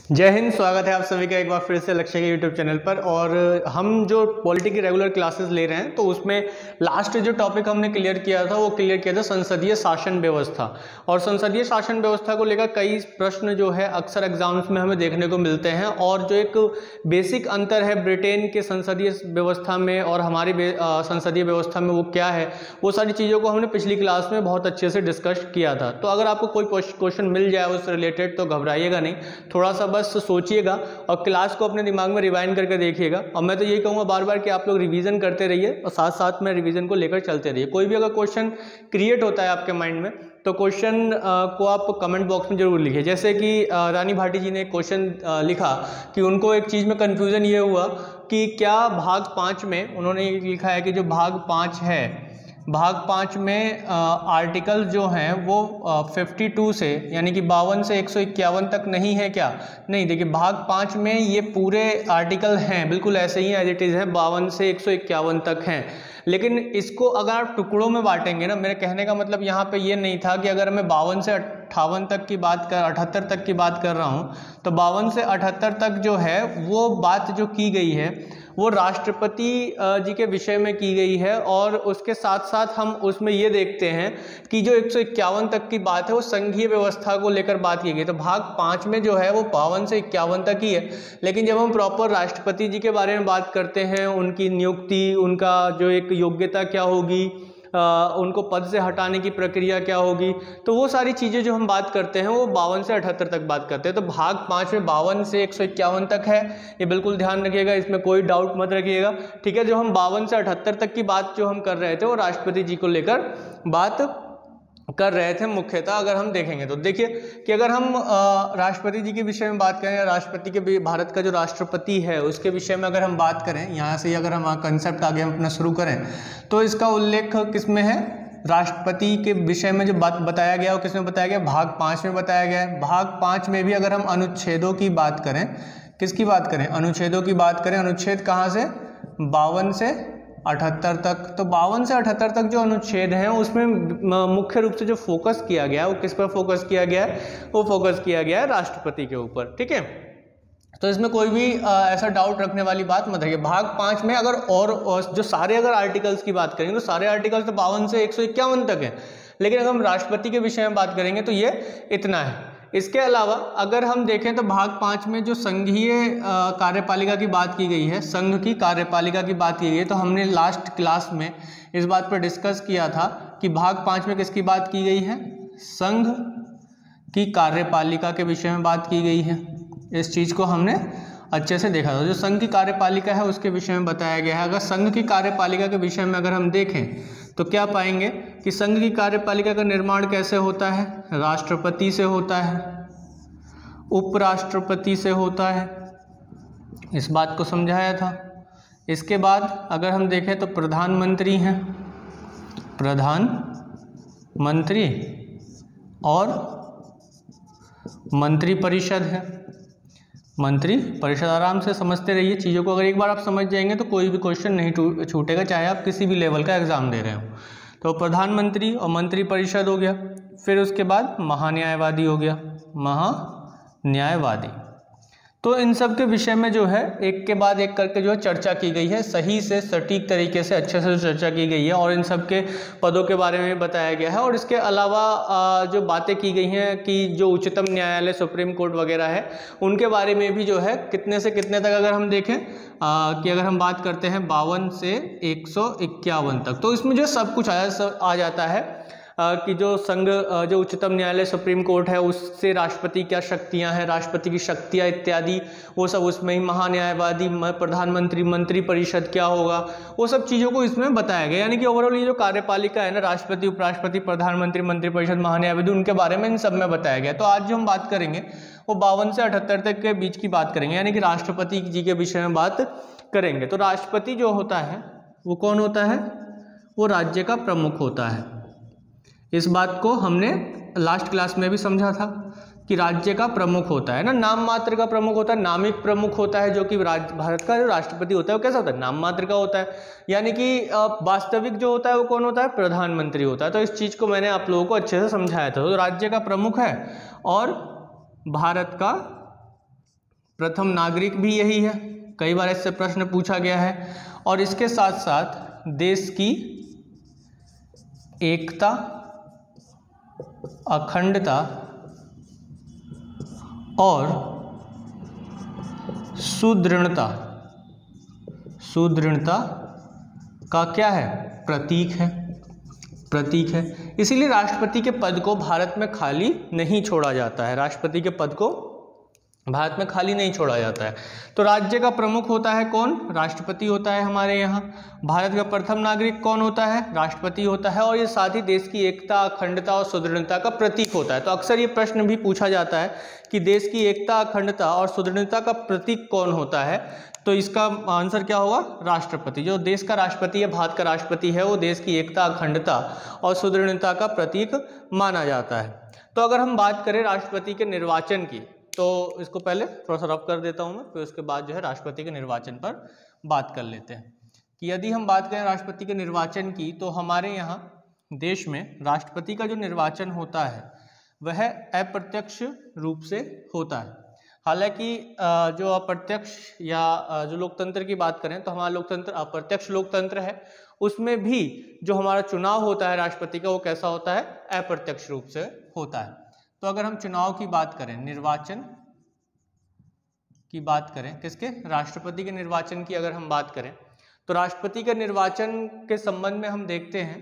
जय हिंद। स्वागत है आप सभी का एक बार फिर से लक्ष्य के यूट्यूब चैनल पर। और हम जो पॉलिटी की रेगुलर क्लासेस ले रहे हैं तो उसमें लास्ट जो टॉपिक हमने क्लियर किया था वो क्लियर किया था संसदीय शासन व्यवस्था। और संसदीय शासन व्यवस्था को लेकर कई प्रश्न जो है अक्सर एग्जाम्स में हमें देखने को मिलते हैं। और जो एक बेसिक अंतर है ब्रिटेन के संसदीय व्यवस्था में और हमारी संसदीय व्यवस्था में वो क्या है, वो सारी चीज़ों को हमने पिछली क्लास में बहुत अच्छे से डिस्कस किया था। तो अगर आपको कोई क्वेश्चन मिल जाए उससे रिलेटेड तो घबराइएगा नहीं, थोड़ा सा बस सोचिएगा और क्लास को अपने दिमाग में रिवाइंड करके देखिएगा। और मैं तो यही कहूँगा बार बार कि आप लोग रिवीजन करते रहिए और साथ साथ में रिवीजन को लेकर चलते रहिए। कोई भी अगर क्वेश्चन क्रिएट होता है आपके माइंड में तो क्वेश्चन को आप कमेंट बॉक्स में जरूर लिखिए। जैसे कि रानी भाटी जी ने एक क्वेश्चन लिखा कि उनको एक चीज़ में कन्फ्यूज़न ये हुआ कि क्या भाग 5 में, उन्होंने लिखा है कि जो भाग 5 है, भाग 5 में आर्टिकल जो हैं वो 52 से यानी कि 52 से 151 तक नहीं है क्या? नहीं, देखिए भाग 5 में ये पूरे आर्टिकल हैं, बिल्कुल ऐसे ही एज इट इज़ है, 52 से 151 तक हैं। लेकिन इसको अगर आप टुकड़ों में बांटेंगे ना, मेरे कहने का मतलब यहाँ पे ये नहीं था कि अगर मैं 52 से 58 तक की बात कर 78 तक की बात कर रहा हूँ तो 52 से 78 तक जो है वो बात जो की गई है वो राष्ट्रपति जी के विषय में की गई है। और उसके साथ साथ हम उसमें ये देखते हैं कि जो 151 तक की बात है वो संघीय व्यवस्था को लेकर बात की गई। तो भाग 5 में जो है वो 52 से 51 तक ही है। लेकिन जब हम प्रॉपर राष्ट्रपति जी के बारे में बात करते हैं, उनकी नियुक्ति, उनका जो एक योग्यता क्या होगी, उनको पद से हटाने की प्रक्रिया क्या होगी, तो वो सारी चीज़ें जो हम बात करते हैं वो 52 से 78 तक बात करते हैं। तो भाग 5 में 52 से 151 तक है, ये बिल्कुल ध्यान रखिएगा, इसमें कोई डाउट मत रखिएगा, ठीक है। जो हम 52 से 78 तक की बात जो हम कर रहे थे वो राष्ट्रपति जी को लेकर बात कर रहे थे मुख्यतः। अगर हम देखेंगे तो देखिए कि अगर हम राष्ट्रपति जी के विषय में बात करें या राष्ट्रपति के, भारत का जो राष्ट्रपति है उसके विषय में अगर हम बात करें, यहाँ से अगर हम कंसेप्ट आगे हम अपना शुरू करें तो इसका उल्लेख किस में है? राष्ट्रपति के विषय में जो बात बताया गया वो किस में बताया गया? भाग 5 में बताया गया है। भाग 5 में भी अगर हम अनुच्छेदों की बात करें, किसकी बात करें? अनुच्छेदों की बात करें। अनुच्छेद कहाँ से? 52 से 78 तक। तो 52 से 78 तक जो अनुच्छेद हैं उसमें मुख्य रूप से जो फोकस किया गया है वो किस पर फोकस किया गया है? वो फोकस किया गया है राष्ट्रपति के ऊपर, ठीक है। तो इसमें कोई भी ऐसा डाउट रखने वाली बात मत रखिए। भाग 5 में अगर और जो सारे अगर आर्टिकल्स की बात करेंगे तो सारे आर्टिकल्स तो 52 से 151 तक है। लेकिन अगर हम राष्ट्रपति के विषय में बात करेंगे तो ये इतना है। इसके अलावा अगर हम देखें तो भाग 5 में जो संघीय कार्यपालिका की बात की गई है, संघ की कार्यपालिका की बात की गई है, तो हमने लास्ट क्लास में इस बात पर डिस्कस किया था कि भाग 5 में किसकी बात की गई है? संघ की कार्यपालिका के विषय में बात की गई है। इस चीज़ को हमने अच्छे से देखा था। जो संघ की कार्यपालिका है उसके विषय में बताया गया है। अगर संघ की कार्यपालिका के विषय में अगर हम देखें तो क्या पाएंगे कि संघ की कार्यपालिका का निर्माण कैसे होता है? राष्ट्रपति से होता है, उपराष्ट्रपति से होता है, इस बात को समझाया था। इसके बाद अगर हम देखें तो प्रधानमंत्री हैं, प्रधानमंत्री, और मंत्रिपरिषद है, मंत्री परिषद। आराम से समझते रहिए चीज़ों को, अगर एक बार आप समझ जाएंगे तो कोई भी क्वेश्चन नहीं छूटेगा, चाहे आप किसी भी लेवल का एग्जाम दे रहे हो। तो प्रधानमंत्री और मंत्रिपरिषद हो गया। फिर उसके बाद महान्यायवादी हो गया, महान्यायवादी। तो इन सब के विषय में जो है एक के बाद एक करके जो है चर्चा की गई है, सही से सटीक तरीके से अच्छे से चर्चा की गई है और इन सब के पदों के बारे में बताया गया है। और इसके अलावा जो बातें की गई हैं कि जो उच्चतम न्यायालय, सुप्रीम कोर्ट वगैरह है उनके बारे में भी जो है कितने से कितने तक अगर हम देखें कि अगर हम बात करते हैं 52 से 151 तक, तो इसमें जो सब कुछ आ जाता है कि जो संघ, जो उच्चतम न्यायालय, सुप्रीम कोर्ट है, उससे राष्ट्रपति क्या शक्तियां हैं, राष्ट्रपति की शक्तियां इत्यादि, वो सब उसमें ही। महान्यायवादी, प्रधानमंत्री, मंत्रिपरिषद क्या होगा, वो सब चीज़ों को इसमें बताया गया। यानी कि ओवरऑल ये जो कार्यपालिका है ना, राष्ट्रपति, उपराष्ट्रपति, प्रधानमंत्री, मंत्रिपरिषद, महान्यायवादी, उनके बारे में इन सब में बताया गया। तो आज जो हम बात करेंगे वो 52 से 78 तक के बीच की बात करेंगे, यानी कि राष्ट्रपति जी के विषय में बात करेंगे। तो राष्ट्रपति जो होता है वो कौन होता है? वो राज्य का प्रमुख होता है। इस बात को हमने लास्ट क्लास में भी समझा था कि राज्य का प्रमुख होता है ना, नाम मात्र का प्रमुख होता है, नामिक प्रमुख होता है, जो कि भारत का जो राष्ट्रपति होता है वो कैसा होता है? नाम मात्र का होता है। यानी कि वास्तविक जो होता है वो कौन होता है? प्रधानमंत्री होता है। तो इस चीज़ को मैंने आप लोगों को अच्छे से समझाया था। तो राज्य का प्रमुख है और भारत का प्रथम नागरिक भी यही है, कई बार इससे प्रश्न पूछा गया है। और इसके साथ साथ देश की एकता, अखंडता और सुदृढ़ता का क्या है, प्रतीक है, प्रतीक है। इसीलिए राष्ट्रपति के पद को भारत में खाली नहीं छोड़ा जाता है, राष्ट्रपति के पद को भारत में खाली नहीं छोड़ा जाता है। तो राज्य का प्रमुख होता है कौन, राष्ट्रपति होता है हमारे यहाँ। भारत का प्रथम नागरिक कौन होता है, राष्ट्रपति होता है। और ये साथ ही देश की एकता, अखंडता और सुदृढ़ता का प्रतीक होता है। तो अक्सर ये प्रश्न भी पूछा जाता है कि देश की एकता, अखंडता और सुदृढ़ता का प्रतीक कौन होता है। तो इसका आंसर क्या होगा, राष्ट्रपति। जो देश का राष्ट्रपति है, भारत का राष्ट्रपति है, वो देश की एकता, अखंडता और सुदृढ़ता का प्रतीक माना जाता है। तो अगर हम बात करें राष्ट्रपति के निर्वाचन की, तो इसको पहले थोड़ा सा रफ कर देता हूं मैं, फिर उसके बाद जो है राष्ट्रपति के निर्वाचन पर बात कर लेते हैं। कि यदि हम बात करें राष्ट्रपति के निर्वाचन की, तो हमारे यहाँ देश में राष्ट्रपति का जो निर्वाचन होता है वह अप्रत्यक्ष रूप से होता है। हालांकि जो अप्रत्यक्ष या जो लोकतंत्र की बात करें तो हमारा लोकतंत्र अप्रत्यक्ष लोकतंत्र है। उसमें भी जो हमारा चुनाव होता है राष्ट्रपति का, वो कैसा होता है, अप्रत्यक्ष रूप से होता है। तो अगर हम चुनाव की बात करें, निर्वाचन की बात करें, किसके, राष्ट्रपति के निर्वाचन की अगर हम बात करें, तो राष्ट्रपति के निर्वाचन के संबंध में हम देखते हैं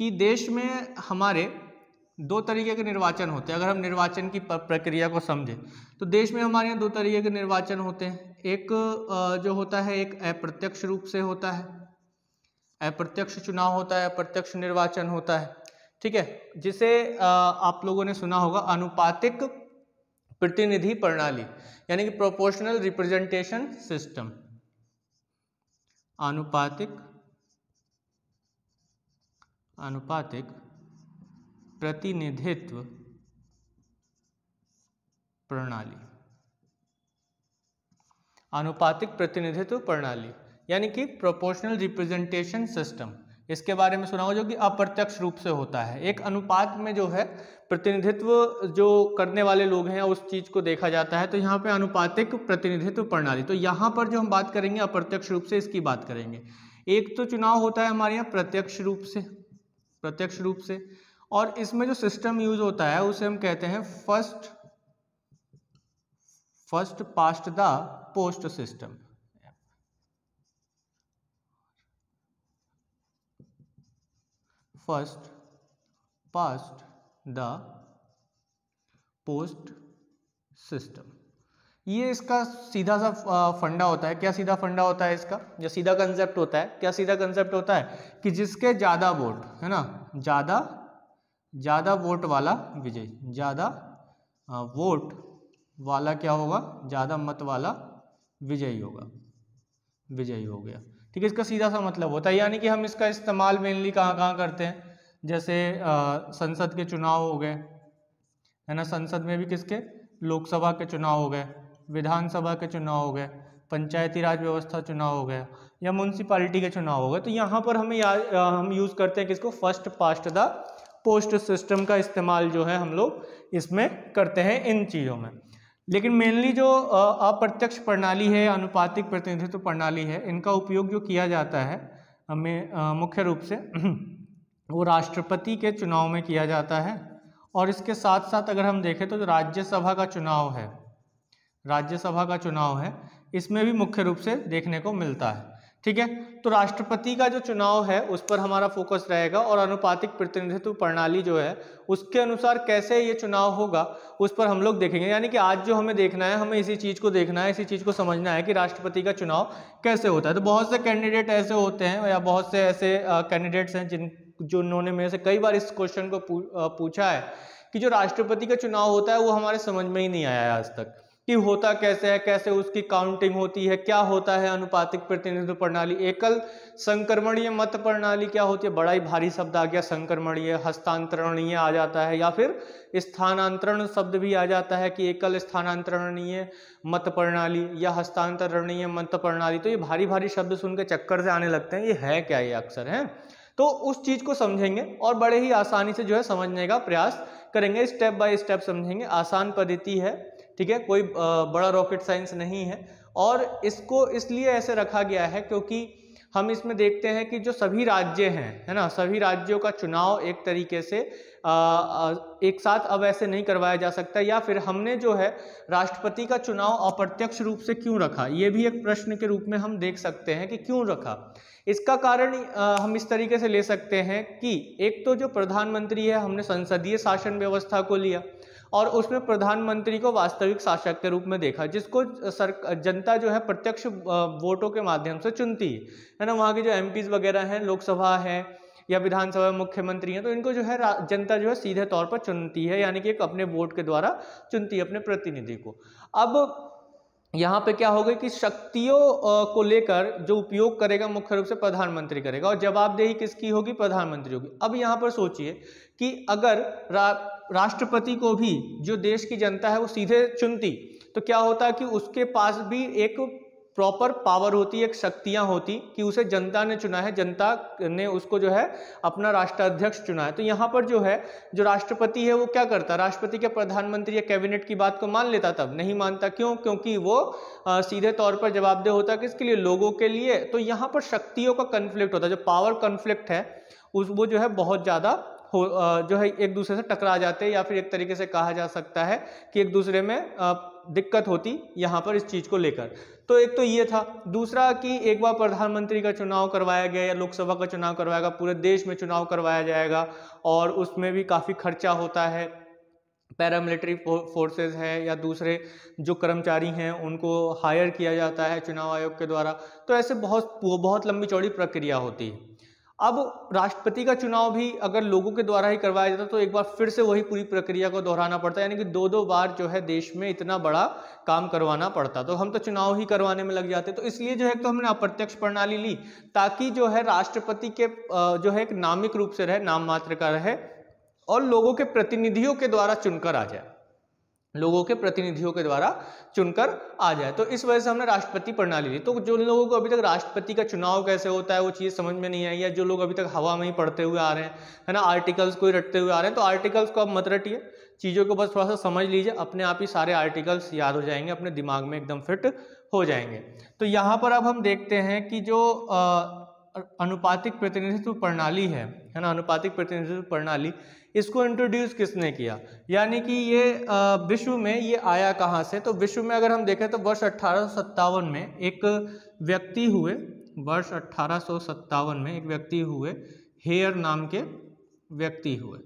कि देश में हमारे दो तरीके के निर्वाचन होते हैं। अगर हम निर्वाचन की प्रक्रिया को समझें तो देश में हमारे यहाँ दो तरीके के निर्वाचन होते हैं। एक जो होता है, एक अप्रत्यक्ष रूप से होता है, अप्रत्यक्ष चुनाव होता है, अप्रत्यक्ष निर्वाचन होता है, ठीक है, जिसे आप लोगों ने सुना होगा आनुपातिक प्रतिनिधि प्रणाली, यानी कि प्रोपोर्शनल रिप्रेजेंटेशन सिस्टम। आनुपातिक प्रतिनिधित्व प्रणाली, आनुपातिक प्रतिनिधित्व प्रणाली यानी कि प्रोपोर्शनल रिप्रेजेंटेशन सिस्टम। इसके बारे में सुना होगा, जो कि अप्रत्यक्ष रूप से होता है। एक अनुपात में जो है प्रतिनिधित्व जो करने वाले लोग हैं उस चीज को देखा जाता है। तो यहाँ पे आनुपातिक प्रतिनिधित्व प्रणाली, तो यहाँ पर जो हम बात करेंगे अप्रत्यक्ष रूप से, इसकी बात करेंगे। एक तो चुनाव होता है हमारे यहाँ प्रत्यक्ष रूप से, और इसमें जो सिस्टम यूज होता है उसे हम कहते हैं first past the post system. First past the post system, ये इसका सीधा सा फंडा होता है। क्या सीधा फंडा होता है इसका, जो सीधा कंसेप्ट होता है, क्या सीधा कंसेप्ट होता है कि जिसके ज्यादा वोट है ना, ज्यादा वोट वाला विजय, ज्यादा वोट वाला क्या होगा, ज्यादा मत वाला विजयी होगा, विजयी हो गया, ठीक है। इसका सीधा सा मतलब होता है, यानी कि हम इसका इस्तेमाल मेनली कहाँ करते हैं, जैसे संसद के चुनाव हो गए, है ना, संसद में भी किसके, लोकसभा के चुनाव हो गए, विधानसभा के चुनाव हो गए, पंचायती राज व्यवस्था चुनाव हो गया, या म्यूनसिपालिटी के चुनाव हो गए। तो यहाँ पर हम यूज़ करते हैं किसको, first past the post system का इस्तेमाल जो है हम लोग इसमें करते हैं इन चीज़ों में। लेकिन मेनली जो अप्रत्यक्ष प्रणाली है, अनुपातिक प्रतिनिधित्व प्रणाली है, इनका उपयोग जो किया जाता है हमें मुख्य रूप से वो राष्ट्रपति के चुनाव में किया जाता है। और इसके साथ साथ अगर हम देखें तो जो राज्यसभा का चुनाव है, इसमें भी मुख्य रूप से देखने को मिलता है, ठीक है। तो राष्ट्रपति का जो चुनाव है उस पर हमारा फोकस रहेगा, और अनुपातिक प्रतिनिधित्व प्रणाली जो है उसके अनुसार कैसे ये चुनाव होगा उस पर हम लोग देखेंगे। यानी कि आज जो हमें देखना है, हमें इसी चीज़ को देखना है, इसी चीज़ को समझना है कि राष्ट्रपति का चुनाव कैसे होता है। तो बहुत से कैंडिडेट ऐसे होते हैं, या बहुत से ऐसे कैंडिडेट्स हैं जिन्होंने मेरे से कई बार इस क्वेश्चन को पूछा है कि जो राष्ट्रपति का चुनाव होता है वो हमारे समझ में ही नहीं आया है आज तक, कि होता कैसे है, कैसे उसकी काउंटिंग होती है, क्या होता है अनुपातिक प्रतिनिधित्व प्रणाली, एकल संक्रमणीय मत प्रणाली क्या होती है, बड़ा ही भारी शब्द आ गया, संक्रमणीय, हस्तांतरणीय आ जाता है, या फिर स्थानांतरण शब्द भी आ जाता है कि एकल स्थानांतरणीय मत प्रणाली या हस्तांतरणीय मत प्रणाली। तो ये भारी भारी शब्द सुन के चक्कर से आने लगते हैं, ये है क्या, ये अक्सर है। तो उस चीज को समझेंगे और बड़े ही आसानी से जो है समझने का प्रयास करेंगे, स्टेप बाय स्टेप समझेंगे। आसान पद्धति है, ठीक है, कोई बड़ा रॉकेट साइंस नहीं है। और इसको इसलिए ऐसे रखा गया है क्योंकि हम इसमें देखते हैं कि जो सभी राज्य हैं, है ना, सभी राज्यों का चुनाव एक तरीके से एक साथ अब ऐसे नहीं करवाया जा सकता, या फिर हमने जो है राष्ट्रपति का चुनाव अप्रत्यक्ष रूप से क्यों रखा, ये भी एक प्रश्न के रूप में हम देख सकते हैं कि क्यों रखा। इसका कारण हम इस तरीके से ले सकते हैं कि एक तो जो प्रधानमंत्री है, हमने संसदीय शासन व्यवस्था को लिया और उसमें प्रधानमंत्री को वास्तविक शासक के रूप में देखा, जिसको जनता जो है प्रत्यक्ष वोटों के माध्यम से चुनती है ना। वहाँ के जो एमपीज वगैरह हैं, लोकसभा है या विधानसभा में मुख्यमंत्री हैं, तो इनको जो है जनता जो है सीधे तौर पर चुनती है, यानी कि एक अपने वोट के द्वारा चुनती है अपने प्रतिनिधि को। अब यहाँ पे क्या होगा कि शक्तियों को लेकर जो उपयोग करेगा मुख्य रूप से प्रधानमंत्री करेगा और जवाबदेही किसकी होगी, प्रधानमंत्री होगी। अब यहाँ पर सोचिए कि अगर राष्ट्रपति को भी जो देश की जनता है वो सीधे चुनती, तो क्या होता कि उसके पास भी एक प्रॉपर पावर होती, एक शक्तियां होती कि उसे जनता ने चुना है, जनता ने उसको जो है अपना राष्ट्राध्यक्ष चुना है। तो यहाँ पर जो है जो राष्ट्रपति है वो क्या करता, राष्ट्रपति के प्रधानमंत्री या कैबिनेट की बात को मान लेता, तब नहीं मानता। क्यों? क्योंकि वो सीधे तौर पर जवाबदेह होता है किसके लिए, लोगों के लिए। तो यहाँ पर शक्तियों का कन्फ्लिक्ट होता है, जो पावर कन्फ्लिक्ट है वो जो है बहुत ज़्यादा जो है एक दूसरे से टकरा जाते हैं, या फिर एक तरीके से कहा जा सकता है कि एक दूसरे में दिक्कत होती यहाँ पर इस चीज़ को लेकर। तो एक तो ये था। दूसरा कि एक बार प्रधानमंत्री का चुनाव करवाया गया या लोकसभा का चुनाव करवाएगा, पूरे देश में चुनाव करवाया जाएगा और उसमें भी काफ़ी खर्चा होता है, पैरामिलिट्री फोर्सेस है या दूसरे जो कर्मचारी हैं उनको हायर किया जाता है चुनाव आयोग के द्वारा। तो ऐसे बहुत लंबी चौड़ी प्रक्रिया होती है। अब राष्ट्रपति का चुनाव भी अगर लोगों के द्वारा ही करवाया जाता तो एक बार फिर से वही पूरी प्रक्रिया को दोहराना पड़ता, यानी कि दो बार जो है देश में इतना बड़ा काम करवाना पड़ता। तो हम तो चुनाव ही करवाने में लग जाते। तो इसलिए जो है तो हमने अप्रत्यक्ष प्रणाली ली ताकि जो है राष्ट्रपति के जो है एक नामिक रूप से रहे, नाम मात्र का रहे और लोगों के प्रतिनिधियों के द्वारा चुनकर आ जाए, लोगों के प्रतिनिधियों के द्वारा चुनकर आ जाए। तो इस वजह से हमने राष्ट्रपति प्रणाली ली। तो जो लोगों को अभी तक राष्ट्रपति का चुनाव कैसे होता है वो चीज़ समझ में नहीं आई, या जो लोग अभी तक हवा में ही पढ़ते हुए आ रहे हैं, है ना, आर्टिकल्स को ही रटते हुए आ रहे हैं, तो आर्टिकल्स को अब मत रटिए, चीज़ों को बस थोड़ा सा समझ लीजिए, अपने आप ही सारे आर्टिकल्स याद हो जाएंगे, अपने दिमाग में एकदम फिट हो जाएंगे। तो यहाँ पर अब हम देखते हैं कि जो अनुपातिक प्रतिनिधित्व प्रणाली है ना, अनुपातिक प्रतिनिधित्व प्रणाली, इसको इंट्रोड्यूस किसने किया, यानी कि ये विश्व में ये आया कहाँ से। तो विश्व में अगर हम देखें तो वर्ष 1857 में एक व्यक्ति हुए, वर्ष 1857 में एक व्यक्ति हुए, हेयर नाम के व्यक्ति हुए।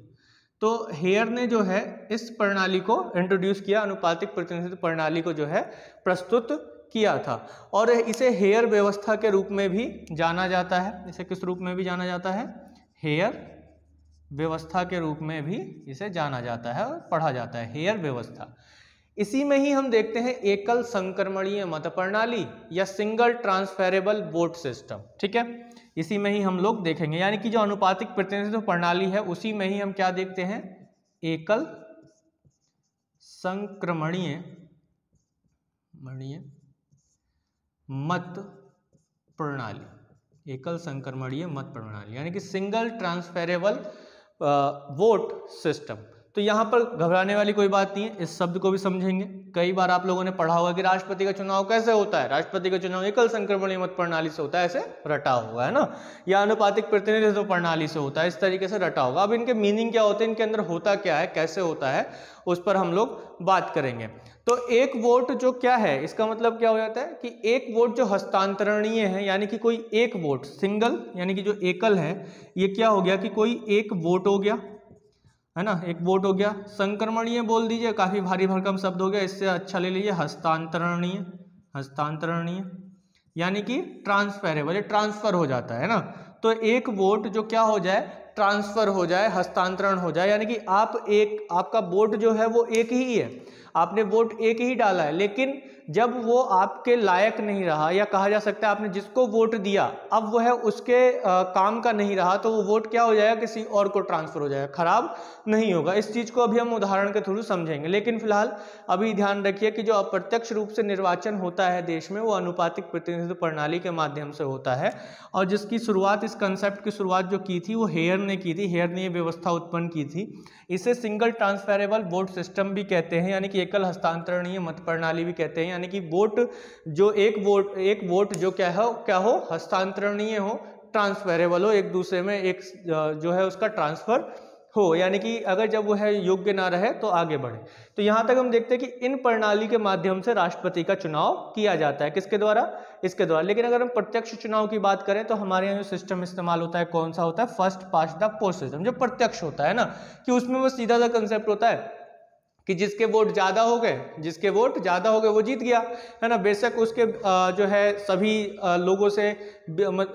तो हेयर ने जो है इस प्रणाली को इंट्रोड्यूस किया, अनुपातिक प्रतिनिधित्व प्रणाली को जो है प्रस्तुत किया था, और इसे हेयर व्यवस्था के रूप में भी जाना जाता है। इसे किस रूप में भी जाना जाता है, हेयर व्यवस्था के रूप में भी इसे जाना जाता है और पढ़ा जाता है, हेयर व्यवस्था। इसी में ही हम देखते हैं एकल संक्रमणीय मत प्रणाली या सिंगल ट्रांसफेरेबल वोट सिस्टम। ठीक है, इसी में ही हम लोग देखेंगे, यानी कि जो अनुपातिक प्रतिनिधित्व प्रणाली है उसी में ही हम क्या देखते हैं, एकल संक्रमणीय मत प्रणाली, एकल संक्रमणीय मत प्रणाली, यानी कि सिंगल ट्रांसफेरेबल वोट सिस्टम। तो यहाँ पर घबराने वाली कोई बात नहीं है, इस शब्द को भी समझेंगे। कई बार आप लोगों ने पढ़ा होगा कि राष्ट्रपति का चुनाव कैसे होता है, राष्ट्रपति का चुनाव एकल संक्रमणीय मत प्रणाली से होता है, ऐसे रटा हुआ है ना, या अनुपातिक प्रतिनिधित्व प्रणाली से होता है, इस तरीके से रटा होगा। अब इनके मीनिंग क्या होते हैं, इनके अंदर होता क्या है, कैसे होता है, उस पर हम लोग बात करेंगे। तो एक वोट जो क्या है, इसका मतलब क्या हो जाता है कि एक वोट जो हस्तांतरणीय है, यानी कि कोई एक वोट, सिंगल यानी कि जो एकल है, ये क्या हो गया कि कोई एक वोट हो गया, है ना, एक वोट हो गया। संक्रमणीय बोल दीजिए, काफी भारी भरकम शब्द हो गया, इससे अच्छा ले लीजिए हस्तांतरणीय, हस्तांतरणीय यानी कि ट्रांसफेरेबल, ये ट्रांसफर हो जाता है ना। तो एक वोट जो क्या हो जाए, ट्रांसफर हो जाए, हस्तांतरण हो जाए, यानी कि आपका वोट जो है वो एक ही है, आपने वोट एक ही डाला है, लेकिन जब वो आपके लायक नहीं रहा, या कहा जा सकता है आपने जिसको वोट दिया अब वो है उसके काम का नहीं रहा, तो वो वोट क्या हो जाएगा, किसी और को ट्रांसफर हो जाएगा, खराब नहीं होगा। इस चीज को अभी हम उदाहरण के थ्रू समझेंगे, लेकिन फिलहाल अभी ध्यान रखिए कि जो अप्रत्यक्ष रूप से निर्वाचन होता है देश में, वो अनुपातिक प्रतिनिधित्व प्रणाली के माध्यम से होता है, और जिसकी शुरुआत, इस कंसेप्ट की शुरुआत जो की थी वो हेयर ने की थी, हेयर ने ये व्यवस्था उत्पन्न की थी। इसे सिंगल ट्रांसफेरेबल वोट सिस्टम भी कहते हैं, यानी कि एकल हस्तांतरणीय मत प्रणाली भी कहते हैं, यानी कि वोट जो एक वोट जो क्या हो हस्तांतरणीय हो, ट्रांसफरेबल हो, एक दूसरे में एक जो है उसका ट्रांसफर हो, यानी कि अगर जब वो है योग्य ना रहे तो आगे बढ़े। तो यहाँ तक हम देखते हैं कि इन प्रणाली के माध्यम से राष्ट्रपति का चुनाव किया जाता है, किसके द्वारा, इसके द्वारा। लेकिन अगर हम प्रत्यक्ष चुनाव की बात करें तो हमारे यहाँ जो सिस्टम इस्तेमाल होता है कौन सा होता है, first past the post system, जो प्रत्यक्ष होता है ना, कि उसमें वो सीधा सा कंसेप्ट होता है कि जिसके वोट ज्यादा हो गए वो जीत गया, है ना। बेशक उसके जो है सभी लोगों से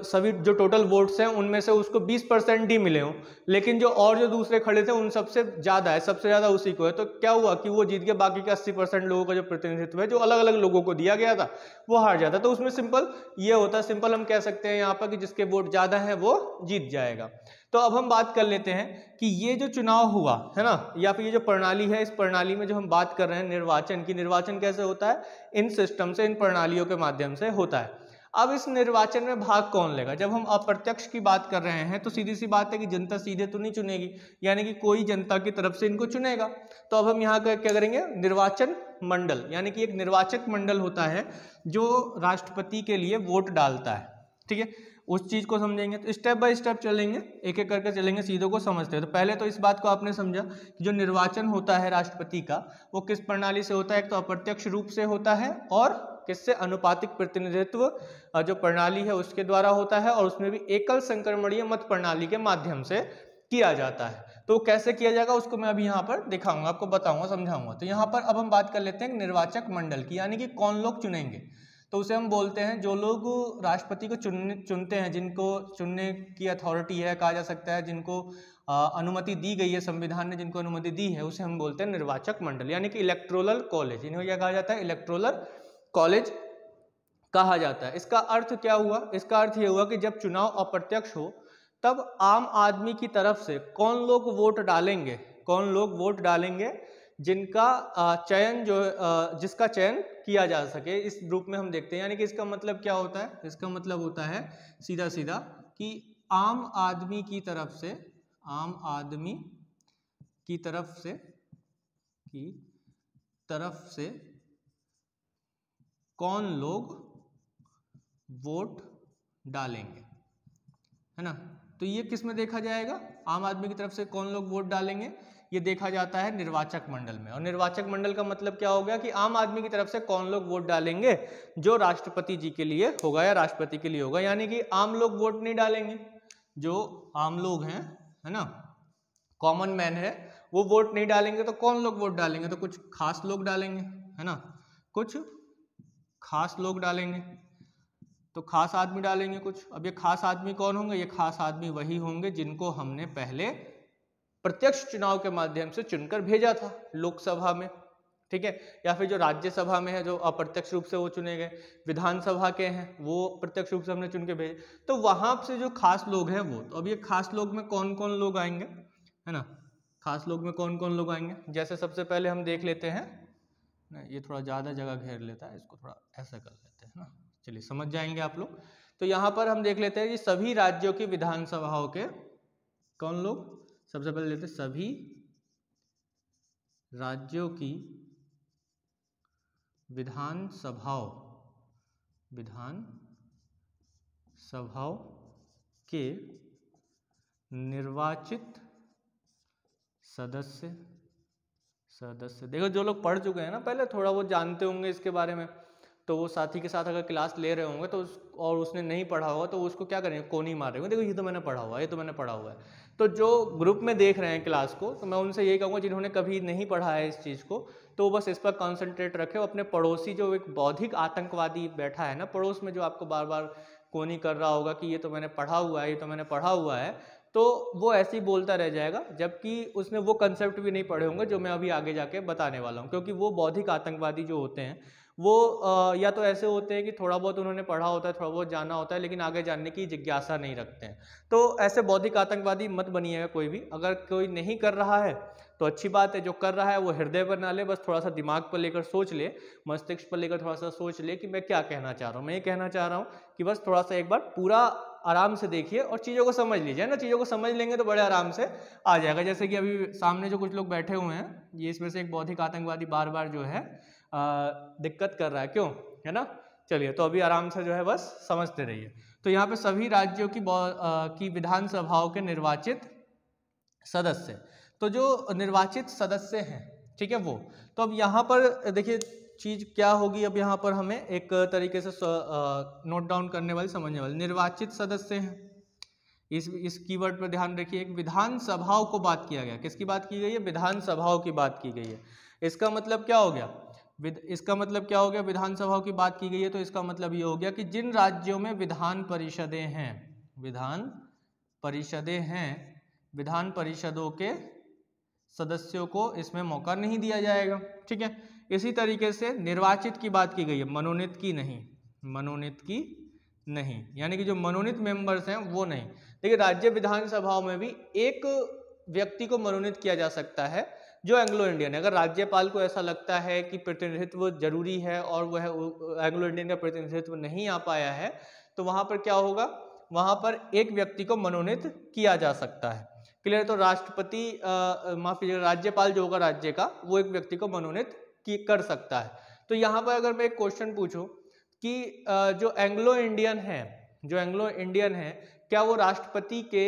सभी जो टोटल वोट्स हैं उनमें से उसको 20% ही मिले हों, लेकिन जो दूसरे खड़े थे उन सबसे ज्यादा उसी को है, तो क्या हुआ कि वो जीत गया। बाकी के 80% लोगों का जो प्रतिनिधित्व है जो अलग अलग लोगों को दिया गया था वो हार जाता। तो उसमें सिंपल ये होता है, सिंपल हम कह सकते हैं यहाँ पर कि जिसके वोट ज्यादा है वो जीत जाएगा। तो अब हम बात कर लेते हैं कि ये जो चुनाव हुआ है ना, या फिर ये जो प्रणाली है, इस प्रणाली में जो हम बात कर रहे हैं निर्वाचन की, निर्वाचन कैसे होता है, इन सिस्टम से, इन प्रणालियों के माध्यम से होता है। अब इस निर्वाचन में भाग कौन लेगा? जब हम अप्रत्यक्ष की बात कर रहे हैं तो सीधी सी बात है कि जनता सीधे तो नहीं चुनेगी, यानी कि कोई जनता की तरफ से इनको चुनेगा। तो अब हम यहाँ क्या करेंगे, निर्वाचन मंडल, यानी कि एक निर्वाचक मंडल होता है जो राष्ट्रपति के लिए वोट डालता है, ठीक है। उस चीज को समझेंगे तो स्टेप बाय स्टेप चलेंगे, एक एक करके चलेंगे, चीजों को समझते हैं। तो पहले तो इस बात को आपने समझा कि जो निर्वाचन होता है राष्ट्रपति का वो किस प्रणाली से होता है, एक तो अप्रत्यक्ष रूप से होता है और किससे, अनुपातिक प्रतिनिधित्व जो प्रणाली है उसके द्वारा होता है, और उसमें भी एकल संक्रमणीय मत प्रणाली के माध्यम से किया जाता है। तो कैसे किया जाएगा उसको मैं अभी यहाँ पर दिखाऊंगा, आपको बताऊंगा, समझाऊंगा। तो यहाँ पर अब हम बात कर लेते हैं निर्वाचक मंडल की, यानी कि कौन लोग चुनेंगे। तो उसे हम बोलते हैं जो लोग राष्ट्रपति को चुनते हैं, जिनको चुनने की अथॉरिटी है कहा जा सकता है, जिनको अनुमति दी गई है, संविधान ने जिनको अनुमति दी है, उसे हम बोलते हैं निर्वाचक मंडल, यानी कि इलेक्टोरल कॉलेज। इन्हें क्या कहा जाता है, इलेक्टोरल कॉलेज कहा जाता है। इसका अर्थ क्या हुआ, इसका अर्थ ये हुआ कि जब चुनाव अप्रत्यक्ष हो तब आम आदमी की तरफ से कौन लोग वोट डालेंगे, जिनका चयन जिसका चयन किया जा सके, इस रूप में हम देखते हैं। यानी कि इसका मतलब क्या होता है, इसका मतलब होता है सीधा सीधा कि आम आदमी की तरफ से कौन लोग वोट डालेंगे, है ना। तो ये किस में देखा जाएगा, आम आदमी की तरफ से कौन लोग वोट डालेंगे, ये देखा जाता है निर्वाचक मंडल में। और निर्वाचक मंडल का मतलब क्या हो गया कि आम आदमी की तरफ से कौन लोग वोट डालेंगे जो राष्ट्रपति जी के लिए होगा या राष्ट्रपति के लिए होगा। यानी कि आम लोग वोट नहीं डालेंगे, जो आम लोग हैं, है ना, कॉमन मैन है, वो वोट नहीं डालेंगे। तो कौन लोग वोट डालेंगे, तो कुछ खास लोग डालेंगे, है ना, कुछ खास लोग डालेंगे, तो खास आदमी डालेंगे कुछ। अब ये खास आदमी कौन होंगे, ये खास आदमी वही होंगे जिनको हमने पहले प्रत्यक्ष चुनाव के माध्यम से चुनकर भेजा था लोकसभा में, ठीक है, या फिर जो राज्यसभा में है जो अप्रत्यक्ष रूप से वो चुने गए, विधानसभा के हैं वो प्रत्यक्ष रूप से हमने चुन के भेजे। तो वहां से जो खास लोग हैं वो, तो अब ये खास लोग में कौन कौन लोग आएंगे, है ना, खास लोग में कौन कौन लोग आएंगे। जैसे सबसे पहले हम देख लेते हैं ना, ये थोड़ा ज़्यादा जगह घेर लेता है, इसको थोड़ा ऐसा कर लेते हैं ना, चलिए समझ जाएंगे आप लोग। तो यहाँ पर हम देख लेते हैं कि सभी राज्यों की विधानसभाओं के कौन लोग, सबसे पहले लेते हैं सभी राज्यों की विधानसभाओं के निर्वाचित सदस्य। देखो जो लोग पढ़ चुके हैं ना पहले, थोड़ा वो जानते होंगे इसके बारे में, तो वो साथी के साथ अगर क्लास ले रहे होंगे तो और उसने नहीं पढ़ा होगा तो उसको क्या करेंगे, कोनी मार रहे होंगे, देखो ये तो मैंने पढ़ा हुआ है, ये तो मैंने पढ़ा हुआ है। तो जो ग्रुप में देख रहे हैं क्लास को, तो मैं उनसे यही कहूँगा जिन्होंने कभी नहीं पढ़ा है इस चीज़ को, तो बस इस पर कॉन्सेंट्रेट रखें। अपने पड़ोसी जो एक बौद्धिक आतंकवादी बैठा है ना पड़ोस में, जो आपको बार बार कोनी कर रहा होगा कि ये तो मैंने पढ़ा हुआ है, ये तो मैंने पढ़ा हुआ है, तो वो ऐसे ही बोलता रह जाएगा, जबकि उसने वो कंसेप्ट भी नहीं पढ़े होंगे जो मैं अभी आगे जाके बताने वाला हूँ। क्योंकि वो बौद्धिक आतंकवादी जो होते हैं वो या तो ऐसे होते हैं कि थोड़ा बहुत उन्होंने पढ़ा होता है, थोड़ा बहुत जाना होता है, लेकिन आगे जानने की जिज्ञासा नहीं रखते हैं। तो ऐसे बौद्धिक आतंकवादी मत बनिएगा कोई भी। अगर कोई नहीं कर रहा है तो अच्छी बात है, जो कर रहा है वो हृदय पर ना ले, बस थोड़ा सा दिमाग पर लेकर सोच ले, मस्तिष्क पर लेकर थोड़ा सा सोच ले कि मैं क्या कहना चाह रहा हूँ। मैं ये कहना चाह रहा हूँ कि बस थोड़ा सा एक बार पूरा आराम से देखिए और चीज़ों को समझ लीजिए ना, चीज़ों को समझ लेंगे तो बड़े आराम से आ जाएगा। जैसे कि अभी सामने जो कुछ लोग बैठे हुए हैं, ये इसमें से एक बौद्धिक आतंकवादी बार बार जो है दिक्कत कर रहा है, क्यों, है ना। चलिए, तो अभी आराम से जो है बस समझते रहिए। तो यहाँ पे सभी राज्यों की विधानसभाओं के निर्वाचित सदस्य, तो जो निर्वाचित सदस्य हैं, ठीक है, वो तो अब यहाँ पर देखिए चीज क्या होगी। अब यहाँ पर हमें एक तरीके से नोट डाउन करने वाली, समझने वाली, निर्वाचित सदस्य हैं। इस कीवर्ड पर ध्यान रखिए। एक विधानसभाओं को बात किया गया, किसकी बात की गई है, विधानसभाओं की बात की गई है। इसका मतलब क्या हो गया, विधानसभाओं की बात की गई है, तो इसका मतलब ये हो गया कि जिन राज्यों में विधान परिषदें हैं, विधान परिषदों के सदस्यों को इसमें मौका नहीं दिया जाएगा, ठीक है। इसी तरीके से निर्वाचित की बात की गई है, मनोनीत की नहीं, यानी कि जो मनोनीत मेंबर्स हैं वो नहीं। देखिए, राज्य विधानसभाओं में भी एक व्यक्ति को मनोनीत किया जा सकता है जो एंग्लो इंडियन है। अगर राज्यपाल को ऐसा लगता है कि प्रतिनिधित्व जरूरी है और वह एंग्लो इंडियन का प्रतिनिधित्व नहीं आ पाया है, तो वहां पर क्या होगा, वहां पर एक व्यक्ति को मनोनीत किया जा सकता है। क्लियर। तो राष्ट्रपति माफ कीजिएगा, राज्यपाल जो होगा राज्य का, वो एक व्यक्ति को मनोनीत कर सकता है। तो यहाँ पर अगर मैं एक क्वेश्चन पूछूं कि जो एंग्लो इंडियन है, क्या वो राष्ट्रपति के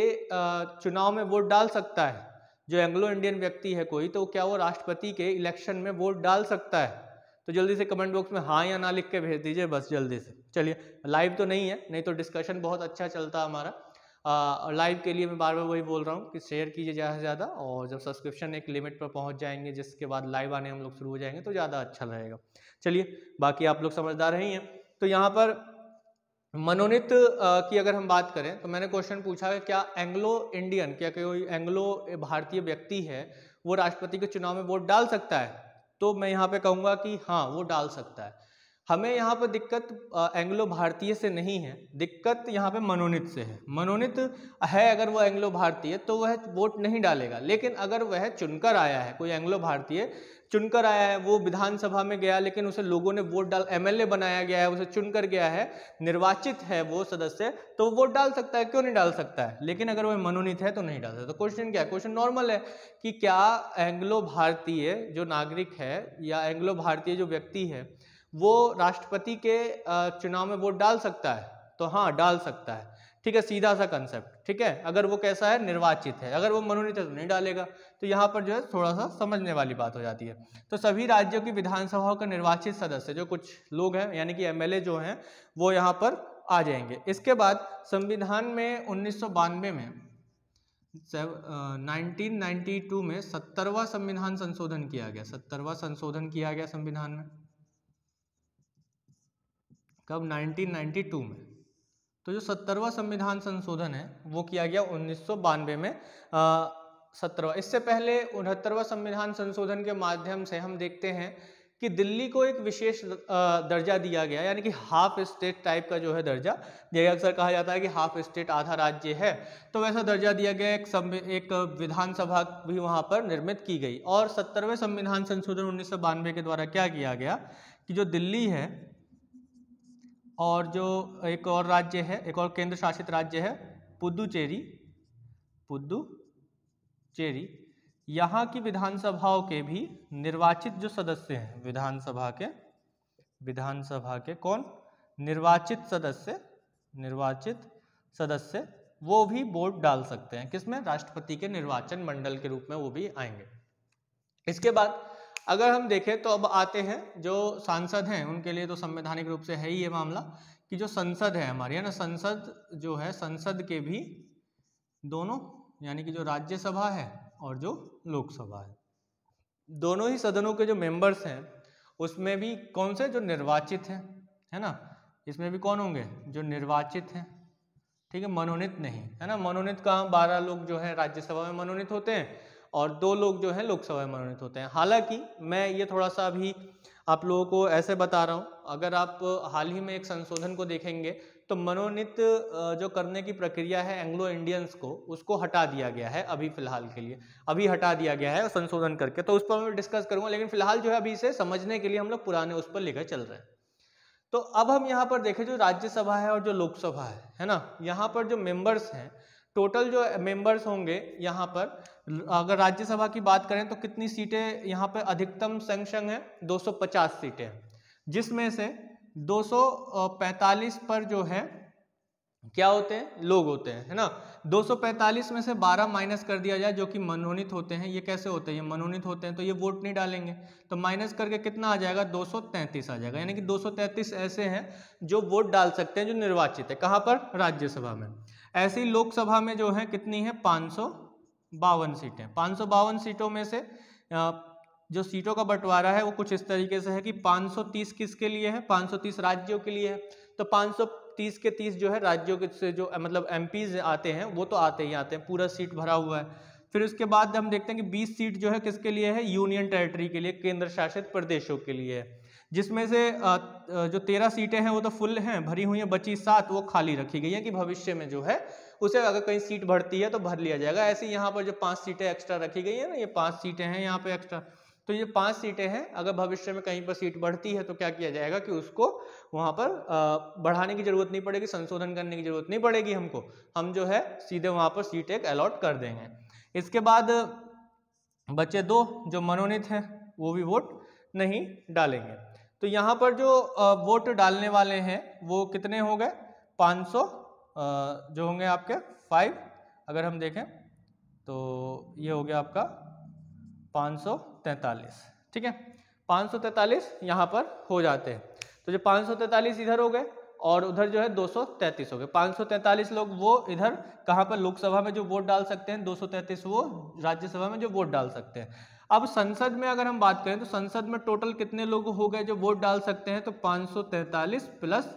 चुनाव में वोट डाल सकता है। जो एंग्लो इंडियन व्यक्ति है कोई, तो क्या वो राष्ट्रपति के इलेक्शन में वोट डाल सकता है। तो जल्दी से कमेंट बॉक्स में हाँ या ना लिख के भेज दीजिए बस जल्दी से। चलिए, लाइव तो नहीं है, नहीं तो डिस्कशन बहुत अच्छा चलता हमारा। लाइव के लिए मैं बार बार वही बोल रहा हूँ कि शेयर कीजिए ज़्यादा से ज़्यादा, और जब सब्सक्रिप्शन एक लिमिट पर पहुँच जाएंगे, जिसके बाद लाइव आने हम लोग शुरू हो जाएंगे, तो ज़्यादा अच्छा रहेगा। चलिए, बाकी आप लोग समझदार ही हैं। तो यहाँ पर मनोनीत की अगर हम बात करें, तो मैंने क्वेश्चन पूछा है क्या एंग्लो इंडियन, क्या कोई एंग्लो भारतीय व्यक्ति है वो राष्ट्रपति के चुनाव में वोट डाल सकता है। तो मैं यहाँ पे कहूँगा कि हाँ, वो डाल सकता है। हमें यहाँ पर दिक्कत एंग्लो भारतीय से नहीं है, दिक्कत यहाँ पे मनोनीत से है। मनोनीत है अगर वो एंग्लो भारतीय, तो वह वोट नहीं डालेगा। लेकिन अगर वह चुनकर आया है, कोई एंग्लो भारतीय चुनकर आया है, वो विधानसभा में गया, लेकिन उसे लोगों ने वोट डाल, एमएलए बनाया गया है, उसे चुनकर गया है, निर्वाचित है वो सदस्य, तो वोट डाल सकता है, क्यों नहीं डाल सकता है। लेकिन अगर वह मनोनीत है तो नहीं डाल सकता। तो क्वेश्चन क्या है, क्वेश्चन नॉर्मल है कि क्या एंग्लो भारतीय जो नागरिक है या एंग्लो भारतीय जो व्यक्ति है वो राष्ट्रपति के चुनाव में वोट डाल सकता है। तो हाँ, डाल सकता है, ठीक है, सीधा सा कंसेप्ट, ठीक है। अगर वो कैसा है, निर्वाचित है। अगर वो मनोनीत है तो नहीं डालेगा। तो यहाँ पर जो है थोड़ा सा समझने वाली बात हो जाती है। तो सभी राज्यों की विधानसभाओं का निर्वाचित सदस्य, जो कुछ लोग हैं यानी कि एमएलए जो हैं, वो यहाँ पर आ जाएंगे। इसके बाद संविधान में 1992 में 1992 में 70वां संविधान संशोधन किया गया। 70वां संशोधन किया गया संविधान में, कब, 1992 में। तो जो 70वां संविधान संशोधन है वो किया गया 1992 में 17वां। इससे पहले 69वां संविधान संशोधन के माध्यम से हम देखते हैं कि दिल्ली को एक विशेष दर्जा दिया गया, यानी कि हाफ स्टेट टाइप का जो है दर्जा दिया गया। अक्सर कहा जाता है कि हाफ स्टेट आधा राज्य है, तो वैसा दर्जा दिया गया। एक विधानसभा भी वहाँ पर निर्मित की गई। और 70वें संविधान संशोधन 1992 के द्वारा क्या किया गया कि जो दिल्ली है और जो एक और राज्य है, एक और केंद्र शासित राज्य है पुदुचेरी, यहाँ की विधानसभाओं के भी निर्वाचित जो सदस्य हैं, विधानसभा के कौन, निर्वाचित सदस्य, वो भी वोट डाल सकते हैं। किसमें, राष्ट्रपति के निर्वाचन मंडल के रूप में वो भी आएंगे। इसके बाद अगर हम देखें तो अब आते हैं जो सांसद हैं, उनके लिए तो संवैधानिक रूप से है ही ये मामला कि जो संसद है हमारी, है ना, संसद जो है, संसद के भी दोनों, यानी कि जो राज्यसभा है और जो लोकसभा है, दोनों ही सदनों के जो मेंबर्स हैं उसमें भी कौन से, जो निर्वाचित हैं, है ना, इसमें भी कौन होंगे, जो निर्वाचित हैं, ठीक है, मनोनीत नहीं, है ना। मनोनीत कहाँ, 12 लोग जो है राज्यसभा में मनोनीत होते हैं और 2 लोग जो हैं लोकसभा में मनोनीत होते हैं। हालांकि मैं ये थोड़ा सा अभी आप लोगों को ऐसे बता रहा हूँ, अगर आप हाल ही में एक संशोधन को देखेंगे तो मनोनीत जो करने की प्रक्रिया है एंग्लो इंडियंस को, उसको हटा दिया गया है अभी फिलहाल के लिए, अभी हटा दिया गया है संशोधन करके। तो उस पर मैं डिस्कस करूँगा, लेकिन फिलहाल जो है अभी इसे समझने के लिए हम लोग पुराने उस पर लेकर चल रहे हैं। तो अब हम यहाँ पर देखें जो राज्यसभा है और जो लोकसभा है ना, यहाँ पर जो मेंबर्स हैं, टोटल जो मेंबर्स होंगे यहाँ पर, अगर राज्यसभा की बात करें तो कितनी सीटें यहाँ पर अधिकतम सैंक्शन है, 250 सीटें, जिसमें से 245 पर जो है क्या होते हैं, लोग होते हैं, है ना। 245 में से 12 माइनस कर दिया जाए जो कि मनोनीत होते हैं। ये कैसे होते हैं, ये मनोनीत होते हैं तो ये वोट नहीं डालेंगे, तो माइनस करके कितना आ जाएगा, 233 आ जाएगा। यानी कि 233 ऐसे हैं जो वोट डाल सकते हैं, जो निर्वाचित है, कहाँ पर, राज्यसभा में। ऐसे ही लोकसभा में जो है कितनी है, 552 सीटें। 552 सीटों में से जो सीटों का बंटवारा है वो कुछ इस तरीके से है कि 530 किसके लिए है, 530 राज्यों के लिए है। तो 530 के 30 जो है राज्यों के से जो मतलब एमपीज आते हैं वो तो आते ही आते हैं, पूरा सीट भरा हुआ है। फिर उसके बाद हम देखते हैं कि 20 सीट जो है किसके लिए है, यूनियन टेरिटरी के लिए, केंद्र शासित प्रदेशों के लिए है, जिसमें से जो 13 सीटें हैं वो तो फुल हैं, भरी हुई हैं, बची 7 वो खाली रखी गई है कि भविष्य में जो है उसे अगर कहीं सीट बढ़ती है तो भर लिया जाएगा। ऐसे यहाँ पर जो 5 सीटें एक्स्ट्रा रखी गई है ना, ये 5 सीटें हैं यहाँ पे एक्स्ट्रा, तो ये 5 सीटें हैं, अगर भविष्य में कहीं पर सीट बढ़ती है तो क्या किया जाएगा कि उसको वहाँ पर बढ़ाने की जरूरत नहीं पड़ेगी, संशोधन करने की जरूरत नहीं पड़ेगी हमको, हम जो है सीधे वहाँ पर सीट एक अलॉट कर देंगे। इसके बाद बचे 2 जो मनोनीत हैं वो भी वोट नहीं डालेंगे। तो यहाँ पर जो वोट डालने वाले हैं वो कितने हो गए, 500 जो होंगे आपके 5, अगर हम देखें तो ये हो गया आपका 543, ठीक है, 543 यहाँ पर हो जाते हैं। तो जो 543 इधर हो गए और उधर जो है 233 हो गए। 543 लोग वो इधर कहाँ पर, लोकसभा में जो वोट डाल सकते हैं, 233 वो राज्यसभा में जो वोट डाल सकते हैं। अब संसद में अगर हम बात करें तो संसद में टोटल कितने लोग हो गए जो वोट डाल सकते हैं, तो 543 प्लस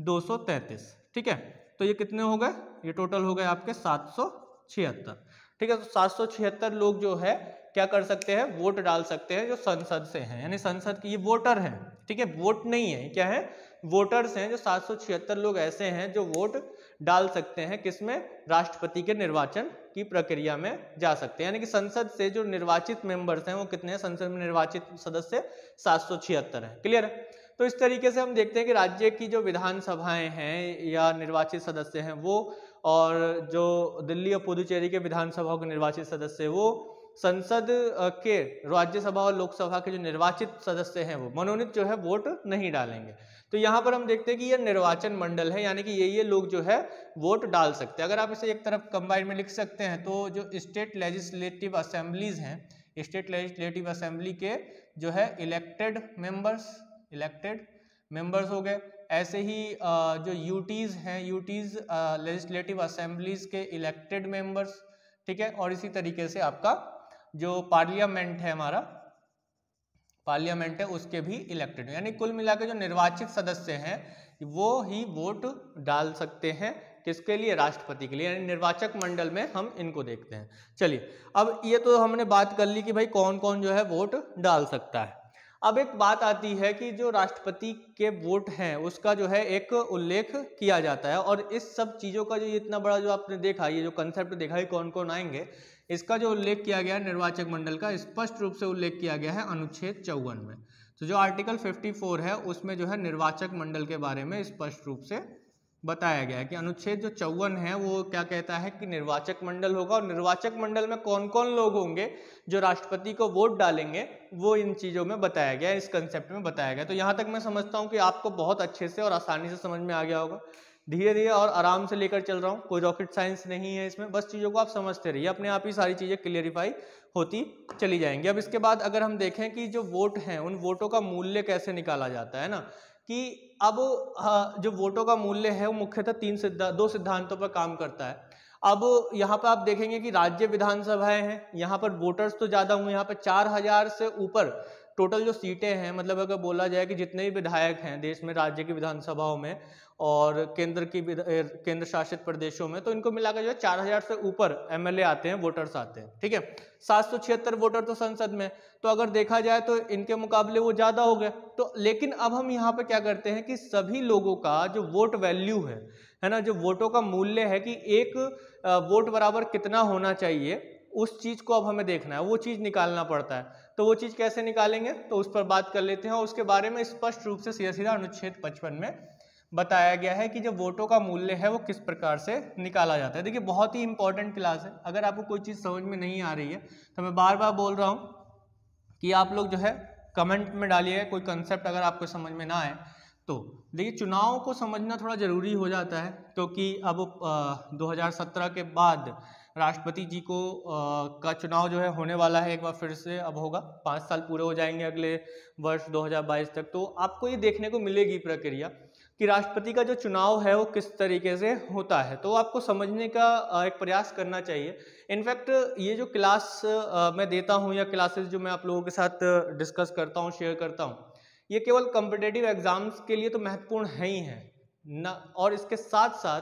233, ठीक है, तो ये कितने हो गए, ये टोटल हो गए आपके 776, ठीक है। तो 776 लोग जो है क्या कर सकते हैं, वोट डाल सकते हैं, जो संसद से हैं, यानी संसद की ये वोटर हैं, ठीक है, वोट नहीं है, क्या है, वोटर्स हैं। जो 776 लोग ऐसे हैं जो वोट डाल सकते हैं, किसमें, राष्ट्रपति के निर्वाचन की प्रक्रिया में जा सकते हैं। यानी कि संसद से जो निर्वाचित मेंबर्स हैं वो कितने हैं, संसद में निर्वाचित सदस्य 776 हैं, क्लियर है। तो इस तरीके से हम देखते हैं कि राज्य की जो विधानसभाएं हैं या निर्वाचित सदस्य हैं वो, और जो दिल्ली और पुदुचेरी के विधानसभाओं के निर्वाचित सदस्य वो संसद के, राज्यसभा और लोकसभा के जो निर्वाचित सदस्य हैं वो मनोनीत जो है वोट नहीं डालेंगे। तो यहाँ पर हम देखते हैं कि ये निर्वाचन मंडल है, यानी कि ये लोग जो है वोट डाल सकते हैं। अगर आप इसे एक तरफ कंबाइन में लिख सकते हैं तो जो स्टेट लेजिस्लेटिव असेंबलीज हैं, स्टेट लेजिस्लेटिव असेंबली के जो है इलेक्टेड मेंबर्स हो गए। ऐसे ही जो यूटीज हैं, यूटीज लेजिस्लेटिव असेंबलीज के इलेक्टेड मेंबर्स, ठीक है। और इसी तरीके से आपका जो पार्लियामेंट है, हमारा पार्लियामेंट है, उसके भी इलेक्टेड, यानी कुल मिलाकर जो निर्वाचित सदस्य हैं वो ही वोट डाल सकते हैं, किसके लिए, राष्ट्रपति के लिए, यानी निर्वाचक मंडल में हम इनको देखते हैं। चलिए, अब ये तो हमने बात कर ली कि भाई कौन कौन जो है वोट डाल सकता है। अब एक बात आती है कि जो राष्ट्रपति के वोट हैं उसका जो है एक उल्लेख किया जाता है, और इस सब चीज़ों का जो इतना बड़ा जो आपने देखा, ये जो कंसेप्ट देखा है कौन कौन आएंगे, इसका जो उल्लेख किया गया है निर्वाचक मंडल का, स्पष्ट रूप से उल्लेख किया गया है अनुच्छेद 54 में। तो जो आर्टिकल 54 है उसमें जो है निर्वाचक मंडल के बारे में स्पष्ट रूप से बताया गया है कि अनुच्छेद जो 54 है वो क्या कहता है कि निर्वाचक मंडल होगा, और निर्वाचक मंडल में कौन कौन लोग होंगे जो राष्ट्रपति को वोट डालेंगे वो इन चीज़ों में बताया गया है, इस कंसेप्ट में बताया गया। तो यहाँ तक मैं समझता हूँ कि आपको बहुत अच्छे से और आसानी से समझ में आ गया होगा। धीरे धीरे और आराम से लेकर चल रहा हूँ, कोई रॉकेट साइंस नहीं है इसमें, बस चीज़ों को आप समझते रहिए, अपने आप ही सारी चीज़ें क्लियरिफाई होती चली जाएंगी। अब इसके बाद अगर हम देखें कि जो वोट हैं उन वोटों का मूल्य कैसे निकाला जाता है ना, कि अब जो वोटों का मूल्य है वो मुख्यतः 2 सिद्धांतों पर काम करता है। अब यहाँ पर आप देखेंगे कि राज्य विधानसभाएं हैं, यहाँ पर वोटर्स तो ज़्यादा होंगे, यहाँ पर 4000 से ऊपर टोटल जो सीटें हैं, मतलब अगर बोला जाए कि जितने भी विधायक हैं देश में राज्य की विधानसभाओं में और केंद्र शासित प्रदेशों में, तो इनको मिलाकर जो है 4000 से ऊपर एमएलए आते हैं, वोटर्स आते हैं, ठीक है। 776 वोटर तो संसद में, तो अगर देखा जाए तो इनके मुकाबले वो ज़्यादा हो गए। तो लेकिन अब हम यहाँ पे क्या करते हैं कि सभी लोगों का जो वोट वैल्यू है ना, जो वोटों का मूल्य है कि एक वोट बराबर कितना होना चाहिए, उस चीज़ को अब हमें देखना है, वो चीज़ निकालना पड़ता है। तो वो चीज़ कैसे निकालेंगे तो उस पर बात कर लेते हैं। और उसके बारे में स्पष्ट रूप से सीधा सीधा अनुच्छेद 55 में बताया गया है कि जो वोटों का मूल्य है वो किस प्रकार से निकाला जाता है। देखिए बहुत ही इंपॉर्टेंट क्लास है। अगर आपको कोई चीज़ समझ में नहीं आ रही है तो मैं बार बार बोल रहा हूँ कि आप लोग जो है कमेंट में डालिए कोई कंसेप्ट अगर आपको समझ में ना आए तो। देखिए चुनाव को समझना थोड़ा ज़रूरी हो जाता है क्योंकि अब 2017 के बाद राष्ट्रपति जी को का चुनाव जो है होने वाला है, एक बार फिर से अब होगा। 5 साल पूरे हो जाएंगे अगले वर्ष 2022 तक। तो आपको ये देखने को मिलेगी प्रक्रिया कि राष्ट्रपति का जो चुनाव है वो किस तरीके से होता है, तो आपको समझने का एक प्रयास करना चाहिए। इनफैक्ट ये जो क्लास मैं देता हूँ या क्लासेस जो मैं आप लोगों के साथ डिस्कस करता हूँ, शेयर करता हूँ, ये केवल कॉम्पिटिटिव एग्जाम्स के लिए तो महत्वपूर्ण है ही है ना, और इसके साथ साथ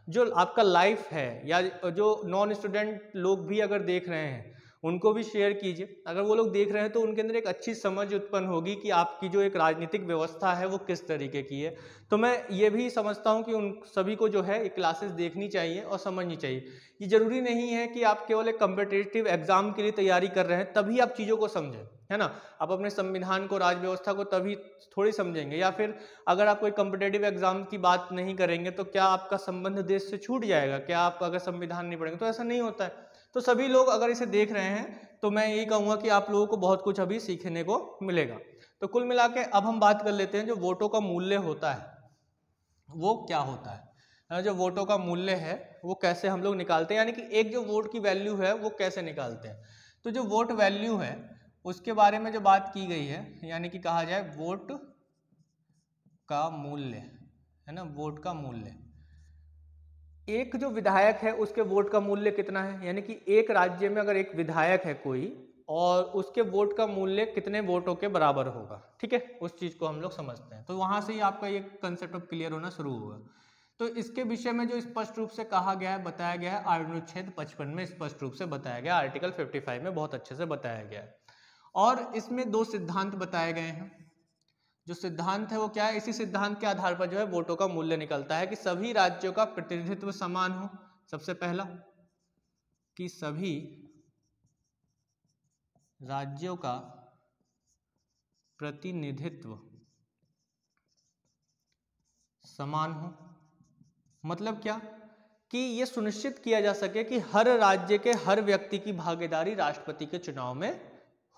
जो आपका लाइफ है या जो नॉन स्टूडेंट लोग भी अगर देख रहे हैं उनको भी शेयर कीजिए। अगर वो लोग देख रहे हैं तो उनके अंदर एक अच्छी समझ उत्पन्न होगी कि आपकी जो एक राजनीतिक व्यवस्था है वो किस तरीके की है। तो मैं ये भी समझता हूँ कि उन सभी को जो है ये क्लासेस देखनी चाहिए और समझनी चाहिए। ये जरूरी नहीं है कि आप केवल एक कॉम्पिटिटिव एग्जाम के लिए तैयारी कर रहे हैं तभी आप चीज़ों को समझें, है ना। आप अपने संविधान को, राज व्यवस्था को तभी थोड़ी समझेंगे, या फिर अगर आप कोई कॉम्पिटिटिव एग्जाम की बात नहीं करेंगे तो क्या आपका संबंध देश से छूट जाएगा? क्या आप अगर संविधान नहीं पढ़ेंगे? तो ऐसा नहीं होता है। तो सभी लोग अगर इसे देख रहे हैं तो मैं यही कहूँगा कि आप लोगों को बहुत कुछ अभी सीखने को मिलेगा। तो कुल मिला के अब हम बात कर लेते हैं जो वोटों का मूल्य होता है वो क्या होता है। जो वोटों का मूल्य है वो कैसे हम लोग निकालते हैं, यानी कि एक जो वोट की वैल्यू है वो कैसे निकालते हैं। तो जो वोट वैल्यू है उसके बारे में जो बात की गई है, यानी कि कहा जाए वोट का मूल्य, है ना, वोट का मूल्य। एक जो विधायक है उसके वोट का मूल्य कितना है, यानी कि एक राज्य में अगर एक विधायक है कोई और उसके वोट का मूल्य कितने वोटों के बराबर होगा, ठीक है, उस चीज को हम लोग समझते हैं। तो वहां से ही आपका ये कंसेप्ट अब क्लियर होना शुरू होगा। तो इसके विषय में जो स्पष्ट रूप से कहा गया है, बताया गया है अनुच्छेद 55 में स्पष्ट रूप से बताया गया, आर्टिकल 55 में बहुत अच्छे से बताया गया है। और इसमें 2 सिद्धांत बताए गए हैं। जो सिद्धांत है वो क्या है, इसी सिद्धांत के आधार पर जो है वोटों का मूल्य निकलता है कि सभी राज्यों का प्रतिनिधित्व समान हो। सबसे पहला कि सभी राज्यों का प्रतिनिधित्व समान हो। मतलब क्या कि ये सुनिश्चित किया जा सके कि हर राज्य के हर व्यक्ति की भागीदारी राष्ट्रपति के चुनाव में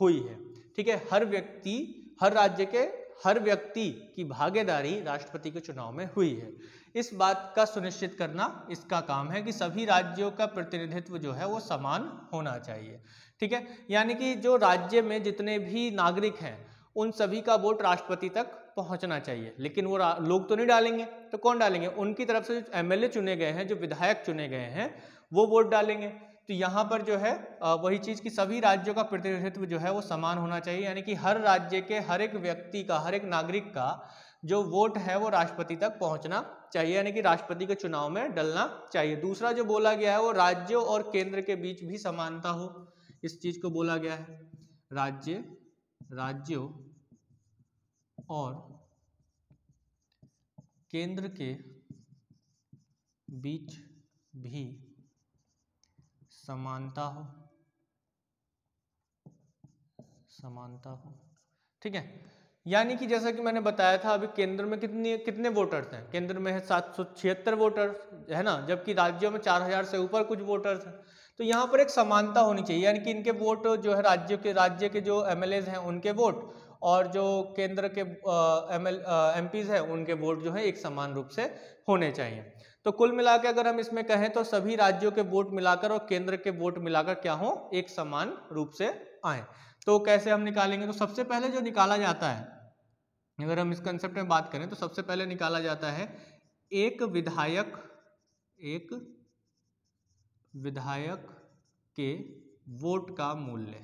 हुई है, ठीक है। हर व्यक्ति, हर राज्य के हर व्यक्ति की भागीदारी राष्ट्रपति के चुनाव में हुई है। इस बात का सुनिश्चित करना इसका काम है कि सभी राज्यों का प्रतिनिधित्व जो है वो समान होना चाहिए, ठीक है। यानी कि जो राज्य में जितने भी नागरिक हैं उन सभी का वोट राष्ट्रपति तक पहुंचना चाहिए। लेकिन वो लोग तो नहीं डालेंगे, तो कौन डालेंगे? उनकी तरफ से जो एमएलए चुने गए हैं, जो विधायक चुने गए हैं, वो वोट डालेंगे। तो यहाँ पर जो है वही चीज कि सभी राज्यों का प्रतिनिधित्व जो है वो समान होना चाहिए, यानी कि हर राज्य के हर एक व्यक्ति का, हर एक नागरिक का जो वोट है वो राष्ट्रपति तक पहुंचना चाहिए, यानी कि राष्ट्रपति के चुनाव में डलना चाहिए। दूसरा जो बोला गया है वो राज्यों और केंद्र के बीच भी समानता हो, इस चीज को बोला गया है। राज्यों और केंद्र के बीच भी समानता हो, ठीक है। यानी कि जैसा कि मैंने बताया था अभी, केंद्र में कितने वोटर्स हैं? केंद्र में है 776 वोटर्स, है ना, जबकि राज्यों में 4000 से ऊपर कुछ वोटर्स हैं। तो यहाँ पर एक समानता होनी चाहिए, यानी कि इनके वोट जो है राज्य के जो एमएलएज हैं उनके वोट और जो केंद्र के एमपीज हैं उनके वोट जो है एक समान रूप से होने चाहिए। तो कुल मिला के अगर हम इसमें कहें तो सभी राज्यों के वोट मिलाकर और केंद्र के वोट मिलाकर क्या हो, एक समान रूप से आए। तो कैसे हम निकालेंगे? तो सबसे पहले जो निकाला जाता है, अगर हम इस कंसेप्ट में बात करें तो सबसे पहले निकाला जाता है एक विधायक के वोट का मूल्य।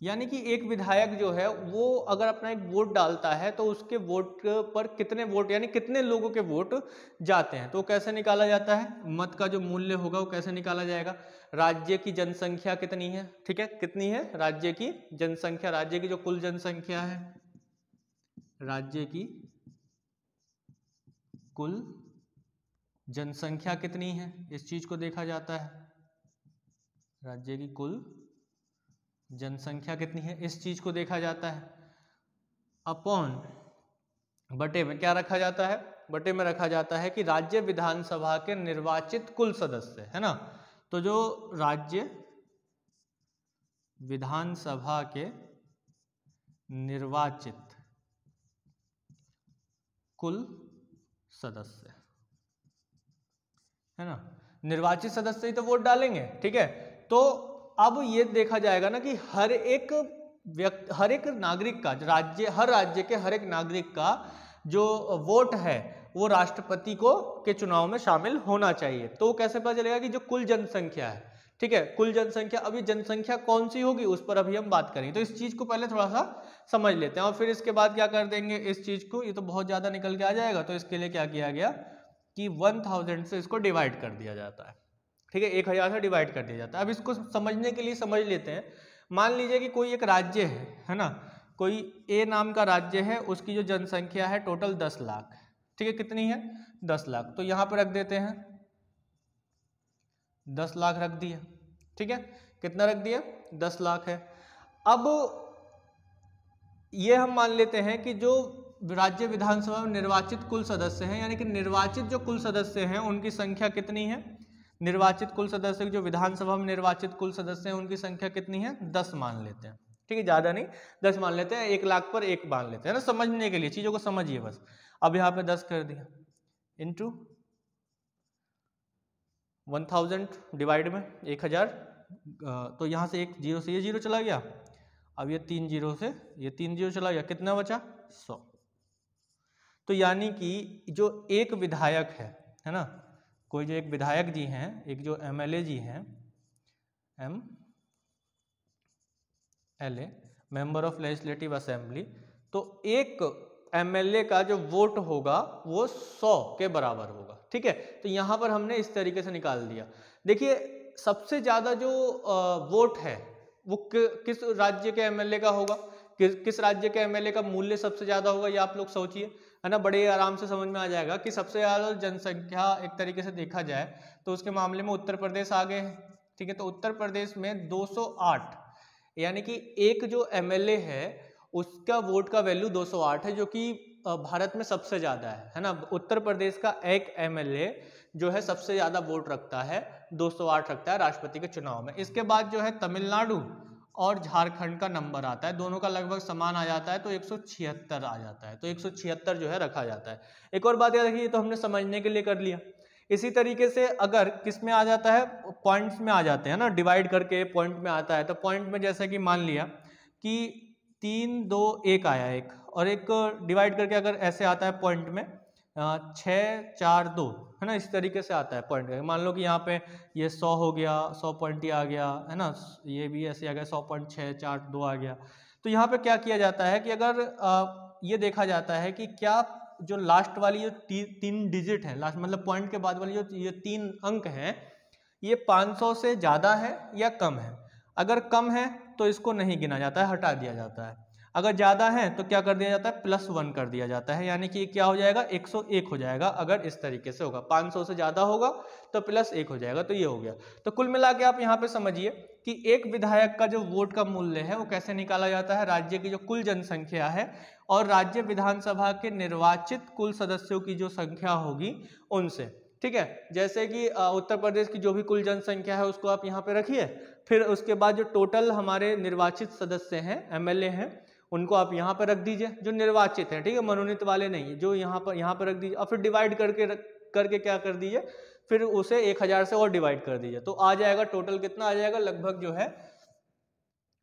यानी कि एक विधायक जो है वो अगर अपना एक वोट डालता है तो उसके वोट पर कितने वोट, यानी कितने लोगों के वोट जाते हैं। तो कैसे निकाला जाता है? मत का जो मूल्य होगा वो कैसे निकाला जाएगा? राज्य की जनसंख्या कितनी है, ठीक है, कितनी है राज्य की जनसंख्या, राज्य की जो कुल जनसंख्या है, राज्य की कुल जनसंख्या कितनी है, इस चीज को देखा जाता है। राज्य की कुल जनसंख्या कितनी है इस चीज को देखा जाता है, अपॉन बटे में क्या रखा जाता है, बटे में रखा जाता है कि राज्य विधानसभा के निर्वाचित कुल सदस्य, है ना। तो जो राज्य विधानसभा के निर्वाचित कुल सदस्य, है ना, निर्वाचित सदस्य ही तो वोट डालेंगे, ठीक है। तो अब ये देखा जाएगा ना कि हर एक नागरिक का हर राज्य के हर एक नागरिक का जो वोट है वो राष्ट्रपति के चुनाव में शामिल होना चाहिए। तो कैसे पता चलेगा कि जो कुल जनसंख्या है, ठीक है, कुल जनसंख्या, अभी जनसंख्या कौन सी होगी उस पर अभी हम बात करेंगे। तो इस चीज को पहले थोड़ा सा समझ लेते हैं और फिर इसके बाद क्या कर देंगे इस चीज को, ये तो बहुत ज्यादा निकल के आ जाएगा। तो इसके लिए क्या किया गया कि 1000 से इसको डिवाइड कर दिया जाता है, ठीक है, 1000 से डिवाइड कर दिया जाता है। अब इसको समझने के लिए समझ लेते हैं। मान लीजिए कि कोई एक राज्य है ना, कोई ए नाम का राज्य है, उसकी जो जनसंख्या है टोटल 10 लाख, ठीक है, कितनी है 10 लाख। तो यहां पर रख देते हैं 10 लाख रख दिया, ठीक है, कितना रख दिया 10 लाख है। अब ये हम मान लेते हैं कि जो राज्य विधानसभा में निर्वाचित कुल सदस्य हैं, यानी कि निर्वाचित जो कुल सदस्य हैं उनकी संख्या कितनी है, निर्वाचित कुल सदस्य जो विधानसभा में निर्वाचित कुल सदस्य हैं उनकी संख्या कितनी है 10 मान लेते हैं, ठीक है, ज्यादा नहीं 10 मान लेते हैं, 1 लाख पर 1 मान लेते हैं ना, समझने के लिए चीजों को समझिए बस। अब यहाँ पे 10 कर दिया इंटू 1000 डिवाइड में 1000, तो यहाँ से एक जीरो से ये जीरो चला गया, अब ये 3 जीरो से ये 3 जीरो चला गया, कितना बचा 100। तो यानी कि जो एक विधायक है ना, कोई जो एक विधायक जी हैं, एक जो एमएलए जी हैं, MLA member of legislative assembly, तो एक एमएलए का जो वोट होगा वो 100 के बराबर होगा, ठीक है। तो यहां पर हमने इस तरीके से निकाल दिया। देखिए सबसे ज्यादा जो वोट है वो किस राज्य के एमएलए का होगा, किस राज्य के एमएलए का मूल्य सबसे ज्यादा होगा, ये आप लोग सोचिए, है ना, बड़े आराम से समझ में आ जाएगा कि सबसे ज्यादा जनसंख्या एक तरीके से देखा जाए तो उसके मामले में उत्तर प्रदेश आगे है, ठीक है। तो उत्तर प्रदेश में 208, यानी कि एक जो एमएलए है उसका वोट का वैल्यू 208 है, जो कि भारत में सबसे ज्यादा है ना। उत्तर प्रदेश का एक एमएलए जो है सबसे ज्यादा वोट रखता है, 208 रखता है राष्ट्रपति के चुनाव में। इसके बाद जो है तमिलनाडु और झारखंड का नंबर आता है, दोनों का लगभग समान आ जाता है, तो 176 आ जाता है, तो 176 जो है रखा जाता है। एक और बात याद रखिए, तो हमने समझने के लिए कर लिया। इसी तरीके से अगर किस में आ जाता है, पॉइंट्स में आ जाते हैं ना, डिवाइड करके पॉइंट में आता है, तो पॉइंट में जैसे कि मान लिया कि 3 2 1 आया एक, और एक डिवाइड करके अगर ऐसे आता है पॉइंट में 6 4 2, है ना, इस तरीके से आता है पॉइंट करके। मान लो कि यहाँ पे ये 100 हो गया, 100 पॉइंट आ गया, है ना, ये भी ऐसे आ गया 100.642 आ गया। तो यहाँ पे क्या किया जाता है कि अगर ये देखा जाता है कि क्या जो लास्ट वाली जो 3 डिजिट है, लास्ट मतलब पॉइंट के बाद वाली जो ये 3 अंक हैं, ये 500 से ज्यादा है या कम है। अगर कम है तो इसको नहीं गिना जाता है, हटा दिया जाता है। अगर ज्यादा है तो क्या कर दिया जाता है, +1 कर दिया जाता है, यानी कि क्या हो जाएगा 101 हो जाएगा। अगर इस तरीके से होगा, 500 से ज्यादा होगा तो +1 हो जाएगा, तो ये हो गया। तो कुल मिला के आप यहाँ पे समझिए कि एक विधायक का जो वोट का मूल्य है वो कैसे निकाला जाता है, राज्य की जो कुल जनसंख्या है और राज्य विधानसभा के निर्वाचित कुल सदस्यों की जो संख्या होगी उनसे, ठीक है। जैसे कि उत्तर प्रदेश की जो भी कुल जनसंख्या है उसको आप यहाँ पे रखिए, फिर उसके बाद जो टोटल हमारे निर्वाचित सदस्य हैं, एमएलए हैं, उनको आप यहाँ पर रख दीजिए, जो निर्वाचित हैं, ठीक है, मनोनीत वाले नहीं है, जो यहाँ पर रख दीजिए, और फिर डिवाइड करके क्या कर दीजिए, फिर उसे 1000 से और डिवाइड कर दीजिए, तो आ जाएगा टोटल कितना आ जाएगा, लगभग जो है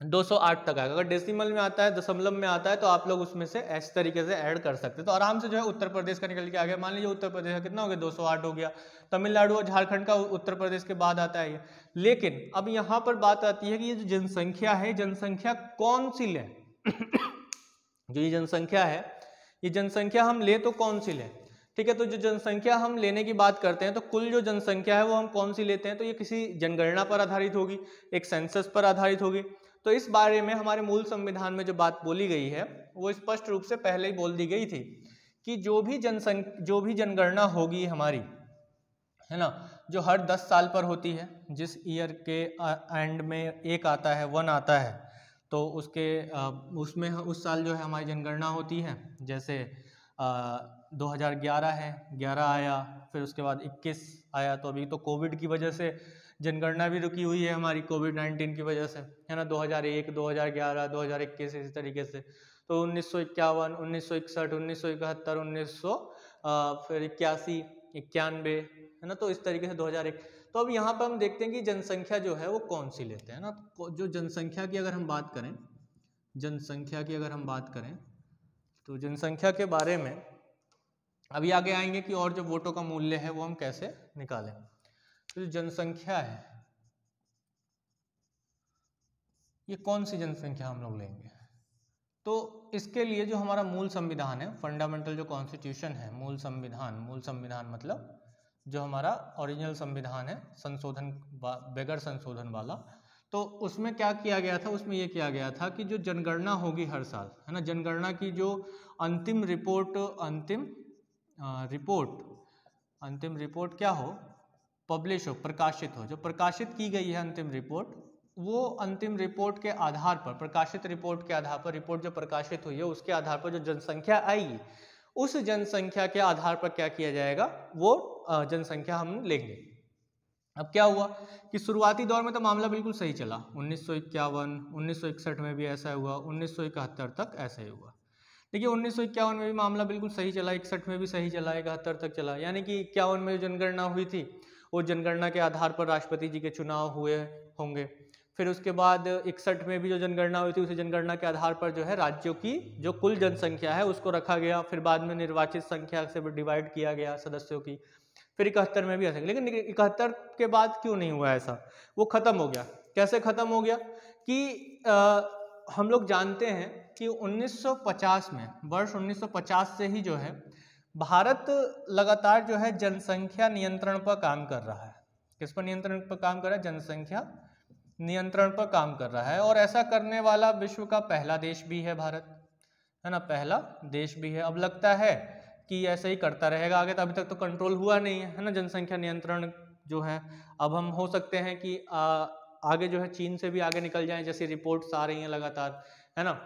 208 तक आएगा। अगर डेसिमल में आता है, दशमलव में आता है, तो आप लोग उसमें से इस तरीके से ऐड कर सकते हैं। तो आराम से जो है उत्तर प्रदेश का निकल के आ गया। मान लीजिए उत्तर प्रदेश का कितना हो गया, 208 हो गया। तमिलनाडु और झारखंड का उत्तर प्रदेश के बाद आता है ये। लेकिन अब यहाँ पर बात आती है कि ये जो जनसंख्या है, जनसंख्या कौन सी लें जो ये जनसंख्या है, ये जनसंख्या हम ले तो कौन सी लें, ठीक है। तो जो जनसंख्या हम लेने की बात करते हैं, तो कुल जो जनसंख्या है वो हम कौन सी लेते हैं, तो ये किसी जनगणना पर आधारित होगी, एक सेंसस पर आधारित होगी। तो इस बारे में हमारे मूल संविधान में जो बात बोली गई है वो स्पष्ट रूप से पहले ही बोल दी गई थी कि जो भी जनगणना होगी हमारी, है ना, जो हर 10 साल पर होती है, जिस ईयर के एंड में 1 आता है, 1 आता है, तो उसमें उस साल जो है हमारी जनगणना होती है। जैसे 2011 है, 11 आया, फिर उसके बाद 21 आया। तो अभी तो कोविड की वजह से जनगणना भी रुकी हुई है हमारी, कोविड-19 की वजह से, है ना। 2001, 2011, 2021 इसी तरीके से। तो 1951, 1961, 1971, 1900 फिर 81, 91, है ना। तो इस तरीके से 2001। तो अब यहाँ पर हम देखते हैं कि जनसंख्या जो है वो कौन सी लेते हैं ना। तो जो जनसंख्या की अगर हम बात करें, जनसंख्या की अगर हम बात करें तो जनसंख्या के बारे में अभी आगे आएंगे कि और जो वोटों का मूल्य है वो हम कैसे निकालें। तो जो जनसंख्या है, ये कौन सी जनसंख्या हम लोग लेंगे। तो इसके लिए जो हमारा मूल संविधान है, फंडामेंटल जो कॉन्स्टिट्यूशन है, मूल संविधान मतलब जो हमारा ओरिजिनल संविधान है, संशोधन बगैर संशोधन वाला, तो उसमें क्या किया गया था, उसमें ये किया गया था कि जो जनगणना होगी हर साल, है ना, जनगणना की जो अंतिम रिपोर्ट क्या हो, पब्लिश हो, प्रकाशित हो, जो प्रकाशित की गई है अंतिम रिपोर्ट, वो अंतिम रिपोर्ट के आधार पर, प्रकाशित रिपोर्ट के आधार पर, रिपोर्ट जो प्रकाशित हुई है उसके आधार पर जो जनसंख्या आएगी, उस जनसंख्या के आधार पर क्या किया जाएगा, वो जनसंख्या हम लेंगे। अब क्या हुआ कि शुरुआती दौर में तो मामला बिल्कुल सही चला, 1951, 1961 में भी ऐसा हुआ, 1971 तक ऐसा ही हुआ। देखिए 1951 में भी मामला बिल्कुल सही चला, 61 में भी सही चला, 71 तक चला। यानी कि 51 में जो जनगणना हुई थी, वो जनगणना के आधार पर राष्ट्रपति जी के चुनाव हुए होंगे। फिर उसके बाद 61 में भी जो जनगणना हुई थी, उसी जनगणना के आधार पर जो है राज्यों की जो कुल जनसंख्या है उसको रखा गया। फिर बाद में निर्वाचित संख्या से डिवाइड किया गया सदस्यों की। फिर 71 में भी ऐसा, लेकिन 71 के बाद क्यों नहीं हुआ ऐसा, वो खत्म हो गया। कैसे खत्म हो गया कि हम लोग जानते हैं कि 1950 में, वर्ष 1950 से ही जो है भारत लगातार जो है जनसंख्या नियंत्रण पर काम कर रहा है। किस पर नियंत्रण पर काम कर रहा है, जनसंख्या नियंत्रण पर काम कर रहा है। और ऐसा करने वाला विश्व का पहला देश भी है भारत, है ना, पहला देश भी है। अब लगता है कि ऐसे ही करता रहेगा आगे, तो अभी तक तो कंट्रोल हुआ नहीं है ना जनसंख्या नियंत्रण जो है। अब हम हो सकते हैं कि आगे जो है चीन से भी आगे निकल जाएं, जैसी रिपोर्ट्स आ रही हैं लगातार, है ना।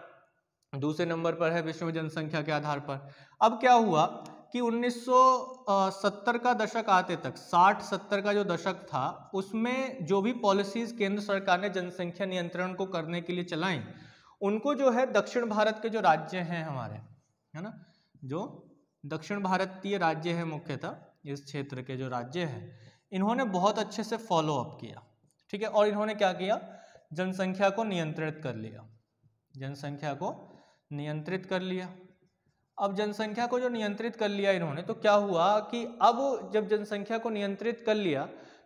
दूसरे नंबर पर है विश्व में जनसंख्या के आधार पर। अब क्या हुआ कि 1970 का दशक आते तक, 60-70 का जो दशक था, उसमें जो भी पॉलिसीज केंद्र सरकार ने जनसंख्या नियंत्रण को करने के लिए चलाई, उनको जो है दक्षिण भारत के जो राज्य हैं हमारे, है ना, जो दक्षिण भारतीय राज्य है मुख्यतः, इस क्षेत्र के जो राज्य हैं, इन्होंने बहुत अच्छे से फॉलो अप किया, ठीक है। और इन्होंने क्या किया, जनसंख्या को नियंत्रित कर लिया, जनसंख्या को नियंत्रित कर लिया। अब जनसंख्या को जो नियंत्रित कर लिया इन्होंने, तो क्या हुआ कि अब जब जनसंख्या को नियंत्रित कर लिया,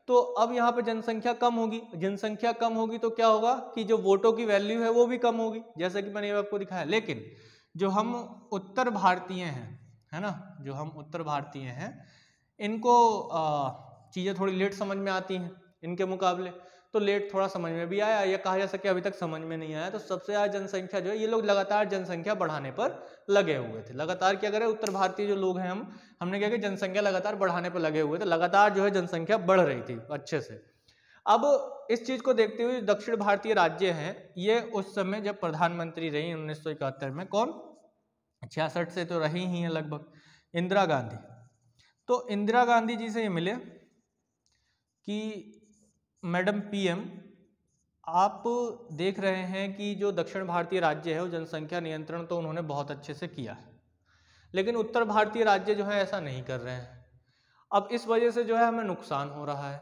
तो अब यहाँ पे जनसंख्या कम होगी। जनसंख्या कम होगी तो क्या होगा कि जो वोटों की वैल्यू है वो भी कम होगी, जैसा कि मैंने आपको दिखाया। लेकिन जो हम उत्तर भारतीय हैं, है ना, जो हम उत्तर भारतीय हैं, इनको चीज़ें थोड़ी लेट समझ में आती हैं इनके मुकाबले, तो लेट थोड़ा समझ में भी आया, या कहा जा सके अभी तक समझ में नहीं आया। तो सबसे ज़्यादा जनसंख्या जो है, ये लोग लगातार जनसंख्या बढ़ाने पर लगे हुए थे। लगातार क्या करें, उत्तर भारतीय जो लोग हैं, हमने क्या कि जनसंख्या लगातार बढ़ाने पर लगे हुए थे, लगातार जो है जनसंख्या बढ़ रही थी अच्छे से। अब इस चीज़ को देखते हुए दक्षिण भारतीय राज्य हैं, ये उस समय जब प्रधानमंत्री रही 1971 में, कौन, 66 से तो रही ही है लगभग, इंदिरा गांधी। तो इंदिरा गांधी जी से ये मिले कि मैडम पीएम, आप देख रहे हैं कि जो दक्षिण भारतीय राज्य है वो जनसंख्या नियंत्रण तो उन्होंने बहुत अच्छे से किया है, लेकिन उत्तर भारतीय राज्य जो है ऐसा नहीं कर रहे हैं। अब इस वजह से जो है हमें नुकसान हो रहा है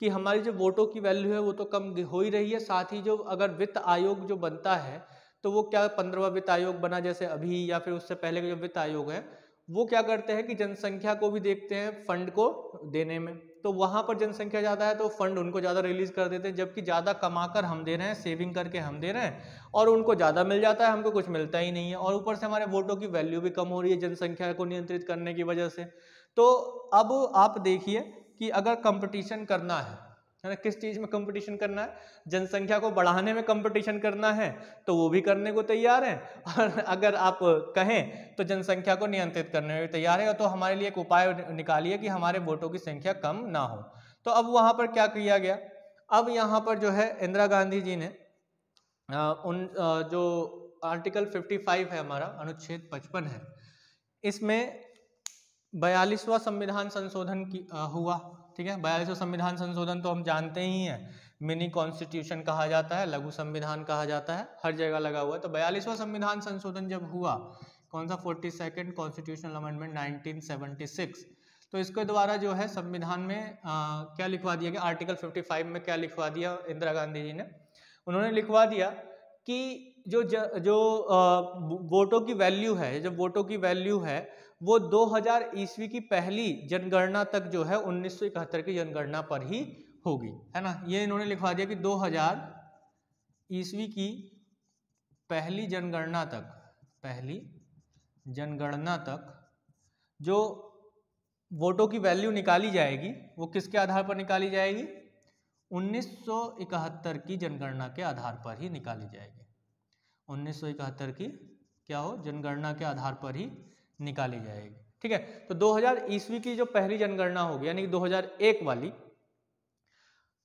कि हमारी जो वोटों की वैल्यू है वो तो कम हो ही रही है, साथ ही जो अगर वित्त आयोग जो बनता है, तो वो क्या 15वां वित्त आयोग बना जैसे अभी, या फिर उससे पहले के जो वित्त आयोग है, वो क्या करते हैं कि जनसंख्या को भी देखते हैं फंड को देने में। तो वहाँ पर जनसंख्या ज़्यादा है तो फंड उनको ज़्यादा रिलीज कर देते हैं, जबकि ज़्यादा कमाकर हम दे रहे हैं, सेविंग करके हम दे रहे हैं, और उनको ज़्यादा मिल जाता है, हमको कुछ मिलता ही नहीं है। और ऊपर से हमारे वोटों की वैल्यू भी कम हो रही है जनसंख्या को नियंत्रित करने की वजह से। तो अब आप देखिए कि अगर कंपटीशन करना है ना, किस चीज़ में कंपटीशन करना है, जनसंख्या को बढ़ाने में कंपटीशन करना है, तो वो भी करने को तैयार हैं, और अगर आप कहें तो जनसंख्या को नियंत्रित करने में भी तैयार है। तो हमारे लिए एक उपाय निकालिए कि हमारे वोटों की संख्या कम ना हो। तो अब वहाँ पर क्या किया गया, अब यहाँ पर जो है इंदिरा गांधी जी ने जो आर्टिकल 55 है हमारा, अनुच्छेद 55 है, इसमें 42वां संविधान संशोधन हुआ। ठीक है, 42वां संविधान संशोधन तो हम जानते ही हैं, मिनी कॉन्स्टिट्यूशन कहा जाता है, लघु संविधान कहा जाता है, हर जगह लगा हुआ है। तो 42वां संविधान संशोधन जब हुआ, कौन सा, 42nd कॉन्स्टिट्यूशनल अमेंडमेंट 1976, तो इसके द्वारा जो है संविधान में क्या लिखवा दिया गया, आर्टिकल 55 में क्या लिखवा दिया इंदिरा गांधी जी ने, उन्होंने लिखवा दिया कि जो वोटों की वैल्यू है, जब वोटों की वैल्यू है वो 2000 ईस्वी की पहली जनगणना तक जो है 1971 की जनगणना पर ही होगी, है ना। ये इन्होंने लिखवा दिया कि 2000 ईस्वी की पहली जनगणना तक जो वोटों की वैल्यू निकाली जाएगी वो किसके आधार पर निकाली जाएगी, 1971 की जनगणना के आधार पर ही निकाली जाएगी। 1971 की क्या हो, जनगणना के आधार पर ही निकाली जाएगी। ठीक है, तो 2000 ईस्वी की जो पहली जनगणना होगी यानी कि 2001 वाली,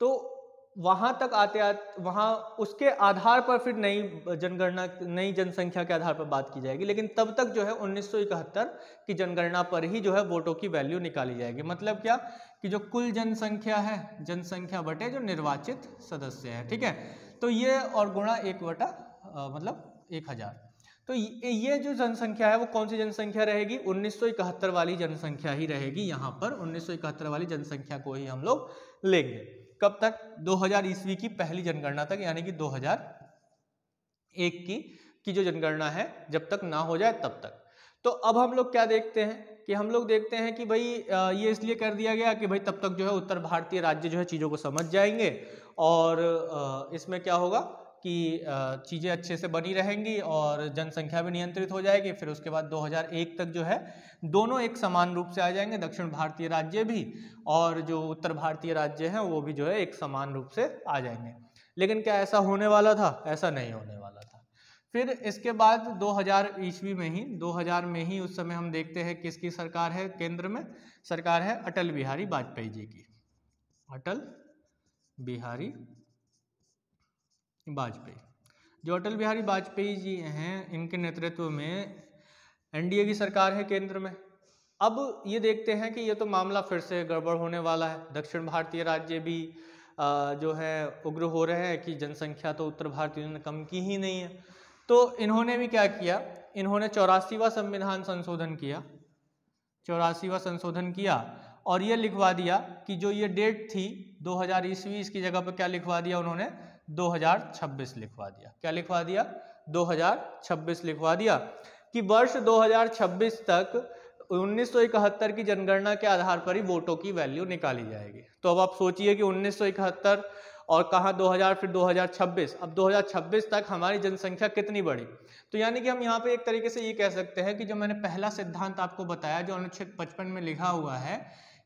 तो वहां तक आते वहां उसके आधार पर फिर नई जनगणना, नई जनसंख्या के आधार पर बात की जाएगी, लेकिन तब तक जो है 1971 की जनगणना पर ही जो है वोटों की वैल्यू निकाली जाएगी। मतलब क्या कि जो कुल जनसंख्या है, जनसंख्या बटे जो निर्वाचित सदस्य है, ठीक है, तो ये और गुणा 1 बटा मतलब 1000, तो ये जो जनसंख्या है वो कौन सी जनसंख्या रहेगी, 1971 वाली जनसंख्या ही रहेगी। यहाँ पर 1971 वाली जनसंख्या को ही हम लोग लेंगे। कब तक, 2000 ईस्वी की पहली जनगणना तक, यानी कि 2001 की जो जनगणना है जब तक ना हो जाए तब तक। तो अब हम लोग क्या देखते हैं कि हम लोग देखते हैं कि भाई ये इसलिए कर दिया गया कि भाई तब तक जो है उत्तर भारतीय राज्य जो है चीज़ों को समझ जाएंगे और इसमें क्या होगा कि चीज़ें अच्छे से बनी रहेंगी और जनसंख्या भी नियंत्रित हो जाएगी। फिर उसके बाद 2001 तक जो है दोनों एक समान रूप से आ जाएंगे, दक्षिण भारतीय राज्य भी और जो उत्तर भारतीय राज्य हैं वो भी जो है एक समान रूप से आ जाएंगे। लेकिन क्या ऐसा होने वाला था, ऐसा नहीं होने वाला था। फिर इसके बाद 2000 ईस्वी में ही, 2000 में ही उस समय हम देखते हैं किसकी सरकार है, केंद्र में सरकार है अटल बिहारी वाजपेयी जी की, अटल बिहारी वाजपेयी। जो अटल बिहारी वाजपेयी जी हैं, इनके नेतृत्व में एनडीए की सरकार है केंद्र में। अब ये देखते हैं कि ये तो मामला फिर से गड़बड़ होने वाला है, दक्षिण भारतीय राज्य भी जो है उग्र हो रहे हैं कि जनसंख्या तो उत्तर भारतीयों ने कम की ही नहीं है। तो इन्होंने भी क्या किया, इन्होंने 84वां संविधान संशोधन किया, 84वां संशोधन किया और ये लिखवा दिया कि जो ये डेट थी 2000 ईस्वी, इसकी जगह पर क्या लिखवा दिया उन्होंने, 2026 लिखवा दिया। क्या लिखवा दिया, 2026 लिखवा दिया कि वर्ष 2026 तक 1971 की जनगणना के आधार पर ही वोटों की वैल्यू निकाली जाएगी। तो अब आप सोचिए कि 1971 और कहाँ 2000, फिर 2026, अब 2026 तक हमारी जनसंख्या कितनी बढ़ी। तो यानी कि हम यहाँ पे एक तरीके से ये कह सकते हैं कि जो मैंने पहला सिद्धांत आपको बताया, जो अनुच्छेद 55 में लिखा हुआ है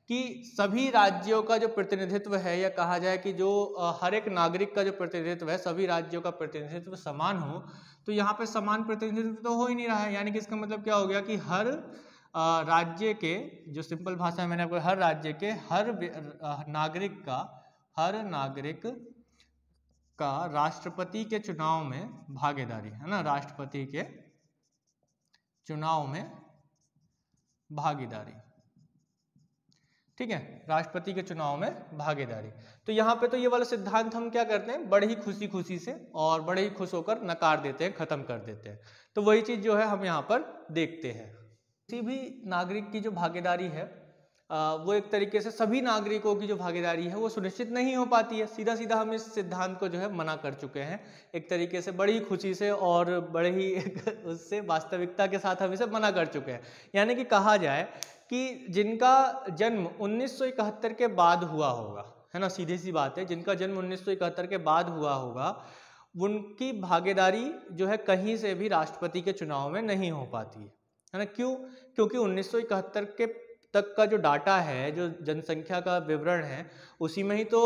कि सभी राज्यों का जो प्रतिनिधित्व है, या कहा जाए कि जो हर एक नागरिक का जो प्रतिनिधित्व है, सभी राज्यों का प्रतिनिधित्व समान हो, तो यहाँ पे समान प्रतिनिधित्व तो हो ही नहीं रहा है। यानी कि इसका मतलब क्या हो गया कि हर राज्य के, जो सिंपल भाषा में मैंने आपको, हर राज्य के हर नागरिक का राष्ट्रपति के चुनाव में भागीदारी, है ना, राष्ट्रपति के चुनाव में भागीदारी, ठीक है, राष्ट्रपति के चुनाव में भागीदारी। तो यहाँ पे तो ये वाला सिद्धांत हम क्या करते हैं, बड़े ही खुशी खुशी से और बड़े ही खुश होकर नकार देते हैं, खत्म कर देते हैं। तो वही चीज जो है हम यहाँ पर देखते हैं। किसी भी नागरिक की जो भागीदारी है वो एक तरीके से सभी नागरिकों की जो भागीदारी है वो सुनिश्चित नहीं हो पाती है। सीधा सीधा हम इस सिद्धांत को जो है मना कर चुके हैं एक तरीके से, बड़ी खुशी से और बड़े ही उससे वास्तविकता के साथ हम इसे मना कर चुके हैं। यानी कि कहा जाए कि जिनका जन्म 1971 के बाद हुआ होगा, है ना, सीधी सी बात है, जिनका जन्म 1971 के बाद हुआ होगा उनकी भागीदारी जो है कहीं से भी राष्ट्रपति के चुनाव में नहीं हो पाती है ना। क्यों? क्योंकि 1971 के तक का जो डाटा है, जो जनसंख्या का विवरण है, उसी में ही तो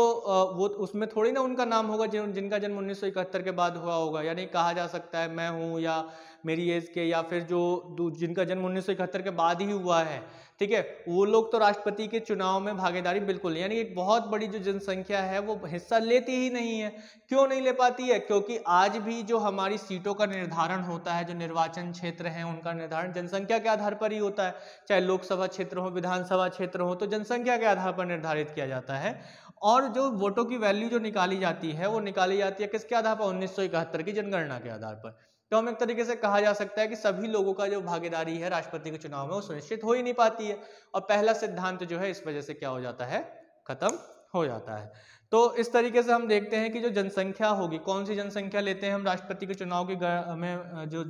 वो उसमें थोड़ी ना उनका नाम होगा जिनका जन्म 1971 के बाद हुआ होगा। यानी कहा जा सकता है मैं हूँ या मेरी एज के, या फिर जो जिनका जन्म 1971 के बाद ही हुआ है, ठीक है, वो लोग तो राष्ट्रपति के चुनाव में भागीदारी बिल्कुल, यानी एक बहुत बड़ी जो जनसंख्या है वो हिस्सा लेती ही नहीं है। क्यों नहीं ले पाती है? क्योंकि आज भी जो हमारी सीटों का निर्धारण होता है, जो निर्वाचन क्षेत्र हैं उनका निर्धारण जनसंख्या के आधार पर ही होता है। चाहे लोकसभा क्षेत्र हो, विधानसभा क्षेत्र हो, तो जनसंख्या के आधार पर निर्धारित किया जाता है। और जो वोटों की वैल्यू जो निकाली जाती है वो निकाली जाती है किसके आधार पर? 1971 की जनगणना के आधार पर। तो हम एक तरीके से कहा जा सकता है कि सभी लोगों का जो भागीदारी है राष्ट्रपति के चुनाव में वो सुनिश्चित हो ही नहीं पाती है, और पहला सिद्धांत जो है इस वजह से क्या हो जाता है? खत्म हो जाता है। तो इस तरीके से हम देखते हैं कि जो जनसंख्या होगी, कौन सी जनसंख्या लेते हैं हम राष्ट्रपति के चुनाव की में जो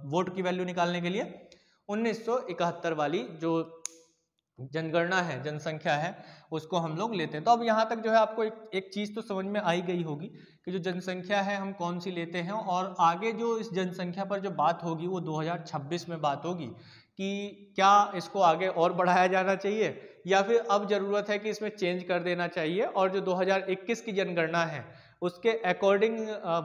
वोट की वैल्यू निकालने के लिए? 1971 वाली जो जनगणना है, जनसंख्या है, उसको हम लोग लेते हैं। तो अब यहाँ तक जो है आपको एक चीज़ तो समझ में आई गई होगी कि जो जनसंख्या है हम कौन सी लेते हैं, और आगे जो इस जनसंख्या पर जो बात होगी वो 2026 में बात होगी कि क्या इसको आगे और बढ़ाया जाना चाहिए या फिर अब ज़रूरत है कि इसमें चेंज कर देना चाहिए, और जो 2021 की जनगणना है उसके अकॉर्डिंग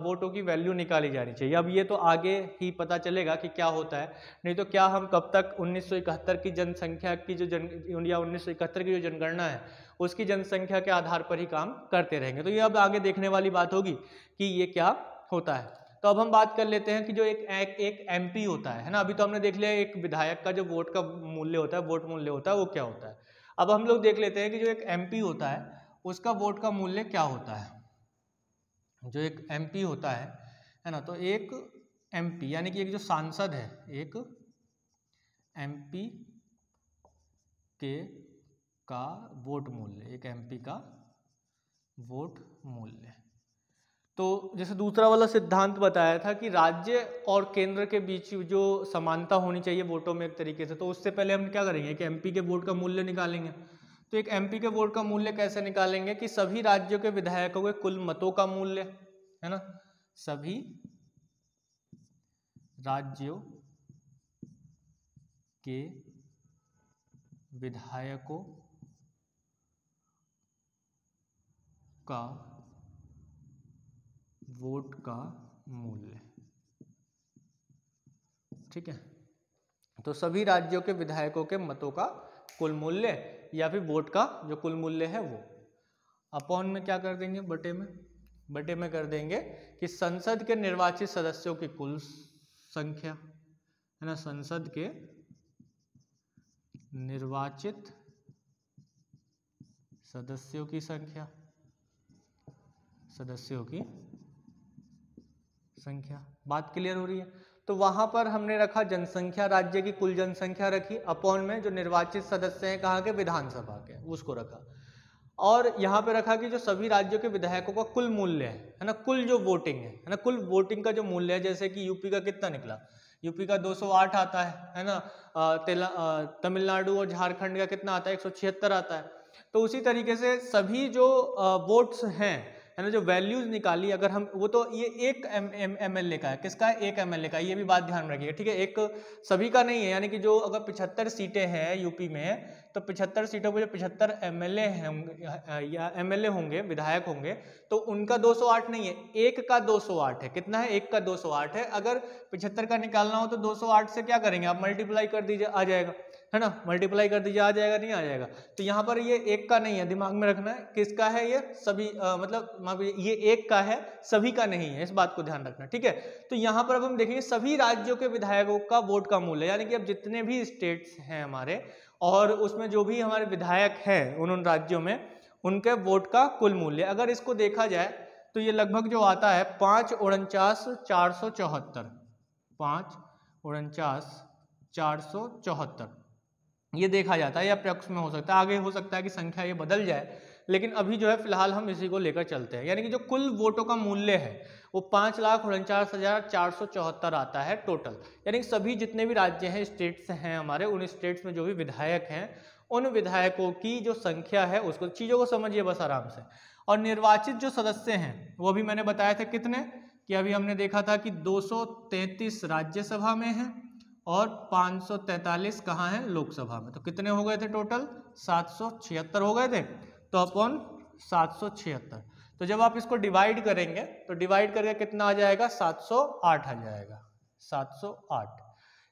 वोटों की वैल्यू निकाली जानी चाहिए। अब ये तो आगे ही पता चलेगा कि क्या होता है, नहीं तो क्या हम कब तक 1971 की जनसंख्या की जो 1971 की जो जनगणना है उसकी जनसंख्या के आधार पर ही काम करते रहेंगे। तो ये अब आगे देखने वाली बात होगी कि ये क्या होता है। तो अब हम बात कर लेते हैं कि जो एक एमपी होता है ना, अभी तो हमने देख लिया एक विधायक का जो वोट का मूल्य होता है, वोट मूल्य होता है, वो क्या होता है। अब हम लोग देख लेते हैं कि जो एक एमपी होता है उसका वोट का मूल्य क्या होता है। जो एक एमपी होता है ना, तो एक एमपी यानी कि एक जो सांसद है, एक एमपी के का वोट मूल्य, एक एमपी का वोट मूल्य। तो जैसे दूसरा वाला सिद्धांत बताया था कि राज्य और केंद्र के बीच जो समानता होनी चाहिए वोटों में एक तरीके से, तो उससे पहले हम क्या करेंगे कि एमपी के वोट का मूल्य निकालेंगे। तो एक एमपी के वोट का मूल्य कैसे निकालेंगे कि सभी राज्यों के विधायकों के कुल मतों का मूल्य, है ना, सभी राज्यों के विधायकों का वोट का मूल्य, ठीक है। तो सभी राज्यों के विधायकों के मतों का कुल मूल्य या फिर वोट का जो कुल मूल्य है वो अपॉन में क्या कर देंगे, बटे में कर देंगे कि संसद के निर्वाचित सदस्यों की कुल संख्या, है ना, संसद के निर्वाचित सदस्यों की संख्या, बात क्लियर हो रही है। तो वहां पर हमने रखा जनसंख्या, राज्य की कुल जनसंख्या रखी, अपॉन में जो निर्वाचित सदस्य हैं कहाँ के, विधानसभा के, उसको रखा। और यहाँ पे रखा कि जो सभी राज्यों के विधायकों का कुल मूल्य है ना, कुल जो वोटिंग है ना, कुल वोटिंग का जो मूल्य है, जैसे कि यूपी का कितना निकला, यूपी का 208 आता है ना, तमिलनाडु और झारखंड का कितना आता है, 176 आता है। तो उसी तरीके से सभी जो वोट्स हैं, है ना, जो वैल्यूज निकाली, अगर हम वो, तो ये एक एमएलए का है, किसका है, एक एमएलए का, ये भी बात ध्यान रखिएगा, ठीक है, एक सभी का नहीं है। यानी कि जो अगर 75 सीटें हैं यूपी में, तो 75 सीटों पर जो 75 एमएलए हैं या एमएलए होंगे, विधायक होंगे, तो उनका 208 नहीं है, एक का 208 है। कितना है, एक का 208 है। अगर 75 का निकालना हो तो 208 से क्या करेंगे आप, मल्टीप्लाई कर दीजिए, आ जाएगा, है ना, मल्टीप्लाई कर दीजिए, आ जाएगा, नहीं आ जाएगा। तो यहाँ पर ये एक का नहीं है, दिमाग में रखना है, किसका है ये, सभी मतलब ये एक का है, सभी का नहीं है, इस बात को ध्यान रखना, ठीक है। तो यहाँ पर अब हम देखेंगे सभी राज्यों के विधायकों का वोट का मूल्य, यानी कि अब जितने भी स्टेट्स हैं हमारे और उसमें जो भी हमारे विधायक हैं उन राज्यों में, उनके वोट का कुल मूल्य, अगर इसको देखा जाए तो ये लगभग जो आता है 549,474, 549,474 ये देखा जाता है, या अप्रॉक्स में हो सकता है, आगे हो सकता है कि संख्या ये बदल जाए, लेकिन अभी जो है फिलहाल हम इसी को लेकर चलते हैं। यानी कि जो कुल वोटों का मूल्य है वो 5,49,474 आता है टोटल। यानी कि सभी जितने भी राज्य हैं, स्टेट्स हैं हमारे, उन स्टेट्स में जो भी विधायक हैं, उन विधायकों की जो संख्या है उसको, चीज़ों को समझिए बस आराम से। और निर्वाचित जो सदस्य हैं वो भी मैंने बताया था कितने, कि अभी हमने देखा था कि 233 राज्यसभा में हैं और 543 कहाँ हैं, लोकसभा में। तो कितने हो गए थे टोटल, 776 हो गए थे। तो अपॉन 776, तो जब आप इसको डिवाइड करेंगे तो डिवाइड करके कितना आ जाएगा, 708 आ जाएगा, 708।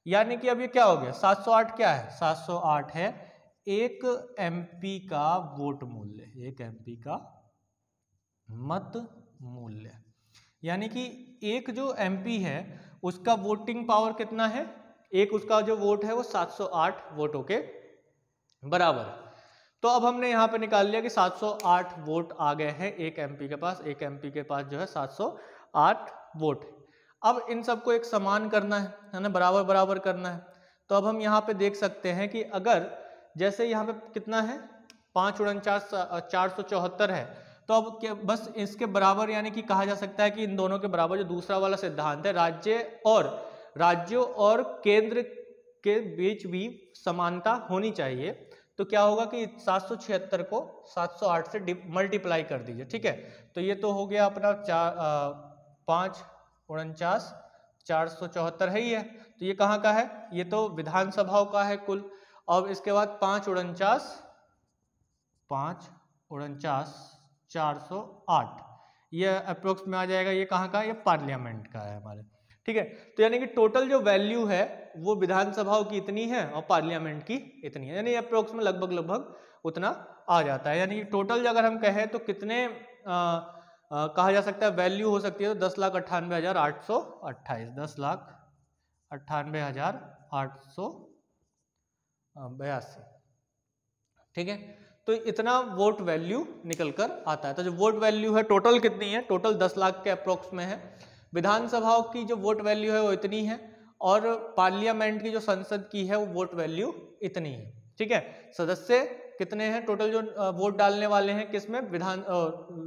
यानी कि अब ये क्या हो गया, 708 क्या है, 708 है 1 MP का वोट मूल्य, 1 MP का मत मूल्य। यानी कि एक जो MP है उसका वोटिंग पावर कितना है, एक उसका जो वोट है वो 708 वोटों के बराबर है। तो अब हमने यहाँ पे निकाल लिया कि 708 वोट आ गए हैं एक MP के पास, एक MP के पास जो है 708 वोट। अब इन सबको एक समान करना है ना, बराबर बराबर करना है। तो अब हम यहाँ पे देख सकते हैं कि अगर जैसे यहाँ पे कितना है 5 49 474 है, तो अब क्या बस इसके बराबर यानी कि कहा जा सकता है कि इन दोनों के बराबर जो दूसरा वाला सिद्धांत है, राज्यों और केंद्र के बीच भी समानता होनी चाहिए। तो क्या होगा कि 776 को 708 से मल्टीप्लाई कर दीजिए, ठीक है। तो ये तो हो गया अपना 5 49 474 है ही है। तो ये कहाँ का है, ये तो विधानसभाओं का है कुल। अब इसके बाद 5 49 408 ये अप्रोक्स में आ जाएगा। ये कहाँ का है, ये पार्लियामेंट का है हमारे, ठीक है। तो यानी कि टोटल जो वैल्यू है वो विधानसभाओं की इतनी है और पार्लियामेंट की इतनी है, यानी अप्रोक्स में लगभग उतना आ जाता है। यानी कि टोटल अगर हम कहें तो कितने कहा जा सकता है वैल्यू हो सकती है, तो 10,98,828, 10,98,882, ठीक है। तो इतना वोट वैल्यू निकल कर आता है। तो जो वोट वैल्यू है टोटल कितनी है, टोटल 10 लाख के अप्रोक्स में है। विधानसभाओं की जो वोट वैल्यू है वो इतनी है, और पार्लियामेंट की जो संसद की है वो वोट वैल्यू इतनी है, ठीक है। सदस्य कितने हैं टोटल जो वोट डालने वाले हैं किसमें,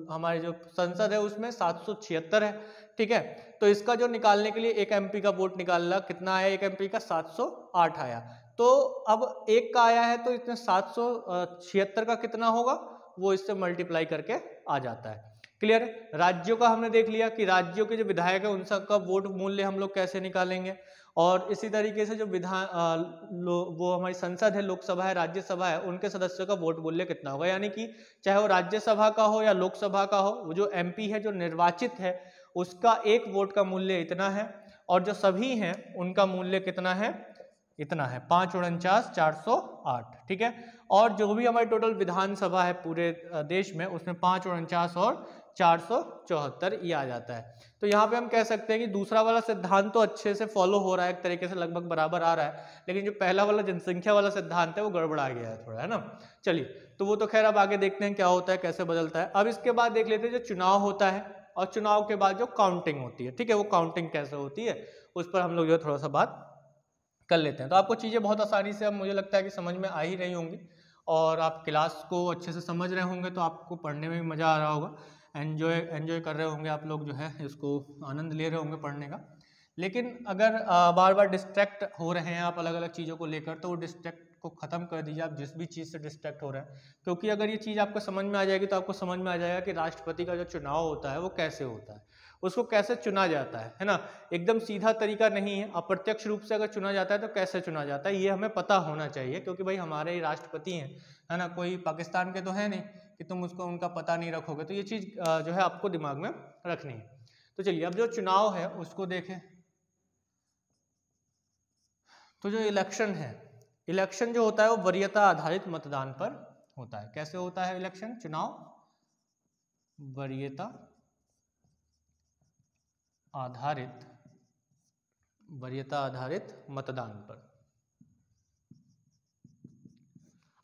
हमारे जो संसद है उसमें 776 है, ठीक है। तो इसका जो निकालने के लिए एक MP का वोट निकालना कितना आया, एक MP का 708 आया। तो अब एक का आया है तो इसमें 776 का कितना होगा वो इससे मल्टीप्लाई करके आ जाता है। क्लियर है। राज्यों का हमने देख लिया कि राज्यों के जो विधायक है उन सबका वोट मूल्य हम लोग कैसे निकालेंगे, और इसी तरीके से जो वो हमारी संसद है, लोकसभा है, राज्यसभा है, उनके सदस्यों का वोट मूल्य कितना होगा। यानी कि चाहे वो राज्यसभा का हो या लोकसभा का हो, वो जो MP है जो निर्वाचित है उसका एक वोट का मूल्य इतना है, और जो सभी हैं उनका मूल्य कितना है, इतना है 5 49 408, ठीक है। और जो भी हमारी टोटल विधानसभा है पूरे देश में उसमें 5 49 और 474 ये आ जाता है। तो यहाँ पे हम कह सकते हैं कि दूसरा वाला सिद्धांत तो अच्छे से फॉलो हो रहा है, एक तरीके से लगभग बराबर आ रहा है, लेकिन जो पहला वाला जनसंख्या वाला सिद्धांत है वो गड़बड़ा गया है थोड़ा, है ना। चलिए, तो वो तो खैर अब आगे देखते हैं क्या होता है, कैसे बदलता है। अब इसके बाद देख लेते हैं जो चुनाव होता है, और चुनाव के बाद जो काउंटिंग होती है, ठीक है, वो काउंटिंग कैसे होती है उस पर हम लोग जो थोड़ा सा बात कर लेते हैं। तो आपको चीज़ें बहुत आसानी से अब मुझे लगता है कि समझ में आ ही रही होंगी, और आप क्लास को अच्छे से समझ रहे होंगे, तो आपको पढ़ने में भी मज़ा आ रहा होगा, एंजॉय कर रहे होंगे आप लोग, जो है इसको आनंद ले रहे होंगे पढ़ने का। लेकिन अगर बार बार डिस्ट्रैक्ट हो रहे हैं आप अलग अलग चीज़ों को लेकर, तो वो डिस्ट्रैक्ट को ख़त्म कर दीजिए आप जिस भी चीज़ से डिस्ट्रैक्ट हो रहे हैं। क्योंकि अगर ये चीज़ आपको समझ में आ जाएगी तो आपको समझ में आ जाएगा कि राष्ट्रपति का जो चुनाव होता है वो कैसे होता है, उसको कैसे चुना जाता है ना। एकदम सीधा तरीका नहीं है, अप्रत्यक्ष रूप से अगर चुना जाता है तो कैसे चुना जाता है ये हमें पता होना चाहिए, क्योंकि भाई हमारे ही राष्ट्रपति हैं, है ना, कोई पाकिस्तान के तो है नहीं कि तुम उसको उनका पता नहीं रखोगे। तो ये चीज़ जो है आपको दिमाग में रखनी है। तो चलिए, अब जो चुनाव है उसको देखें। तो जो इलेक्शन है, इलेक्शन जो होता है वो वरीयता आधारित मतदान पर होता है। कैसे होता है इलेक्शन, चुनाव, वरीयता आधारित मतदान पर।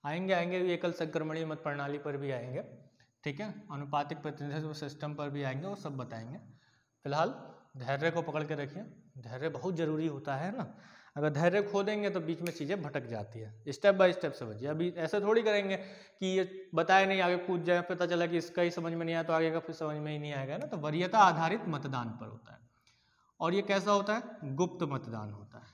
आएंगे ये कल संक्रमणीय मत प्रणाली पर भी आएंगे, ठीक है, अनुपातिक प्रतिनिधित्व सिस्टम पर भी आएंगे, वो सब बताएंगे। फिलहाल धैर्य को पकड़ के रखिए, धैर्य बहुत जरूरी होता है ना। अगर धैर्य खो देंगे तो बीच में चीज़ें भटक जाती है। स्टेप बाय स्टेप समझिए। अभी ऐसे थोड़ी करेंगे कि ये बताए नहीं आगे कूद जाए, पता चला कि इसका ही समझ में नहीं आया तो आगे का फिर समझ में ही नहीं आएगा ना। तो वरीयता आधारित मतदान पर होता है, और ये कैसा होता है, गुप्त मतदान होता है।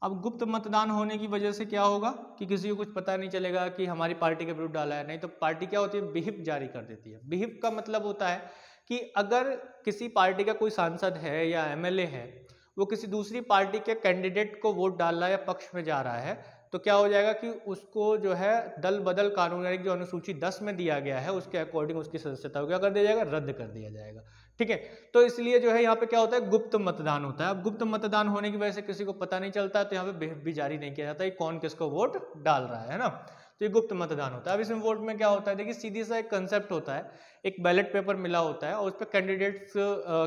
अब गुप्त मतदान होने की वजह से क्या होगा कि किसी को कुछ पता नहीं चलेगा कि हमारी पार्टी के विरुद्ध डाला है। नहीं तो पार्टी क्या होती है, विहिप जारी कर देती है। विहिप का मतलब होता है कि अगर किसी पार्टी का कोई सांसद है या MLA है, वो किसी दूसरी पार्टी के कैंडिडेट को वोट डाल रहा है या पक्ष में जा रहा है, तो क्या हो जाएगा कि उसको जो है दल बदल कानून, यानी जो अनुसूची 10 में दिया गया है उसके अकॉर्डिंग उसकी सदस्यता को क्या कर दिया जाएगा, रद्द कर दिया जाएगा, ठीक है। तो इसलिए जो है यहाँ पे क्या होता है, गुप्त मतदान होता है। अब गुप्त मतदान होने की वजह से किसी को पता नहीं चलता, तो यहाँ पे व्हिप भी जारी नहीं किया जाता है कौन किसको वोट डाल रहा है ना। तो ये गुप्त मतदान होता है। अब इसमें वोट में क्या होता है, देखिए सीधी सा एक कंसेप्ट होता है, एक बैलेट पेपर मिला होता है और उस पर कैंडिडेट्स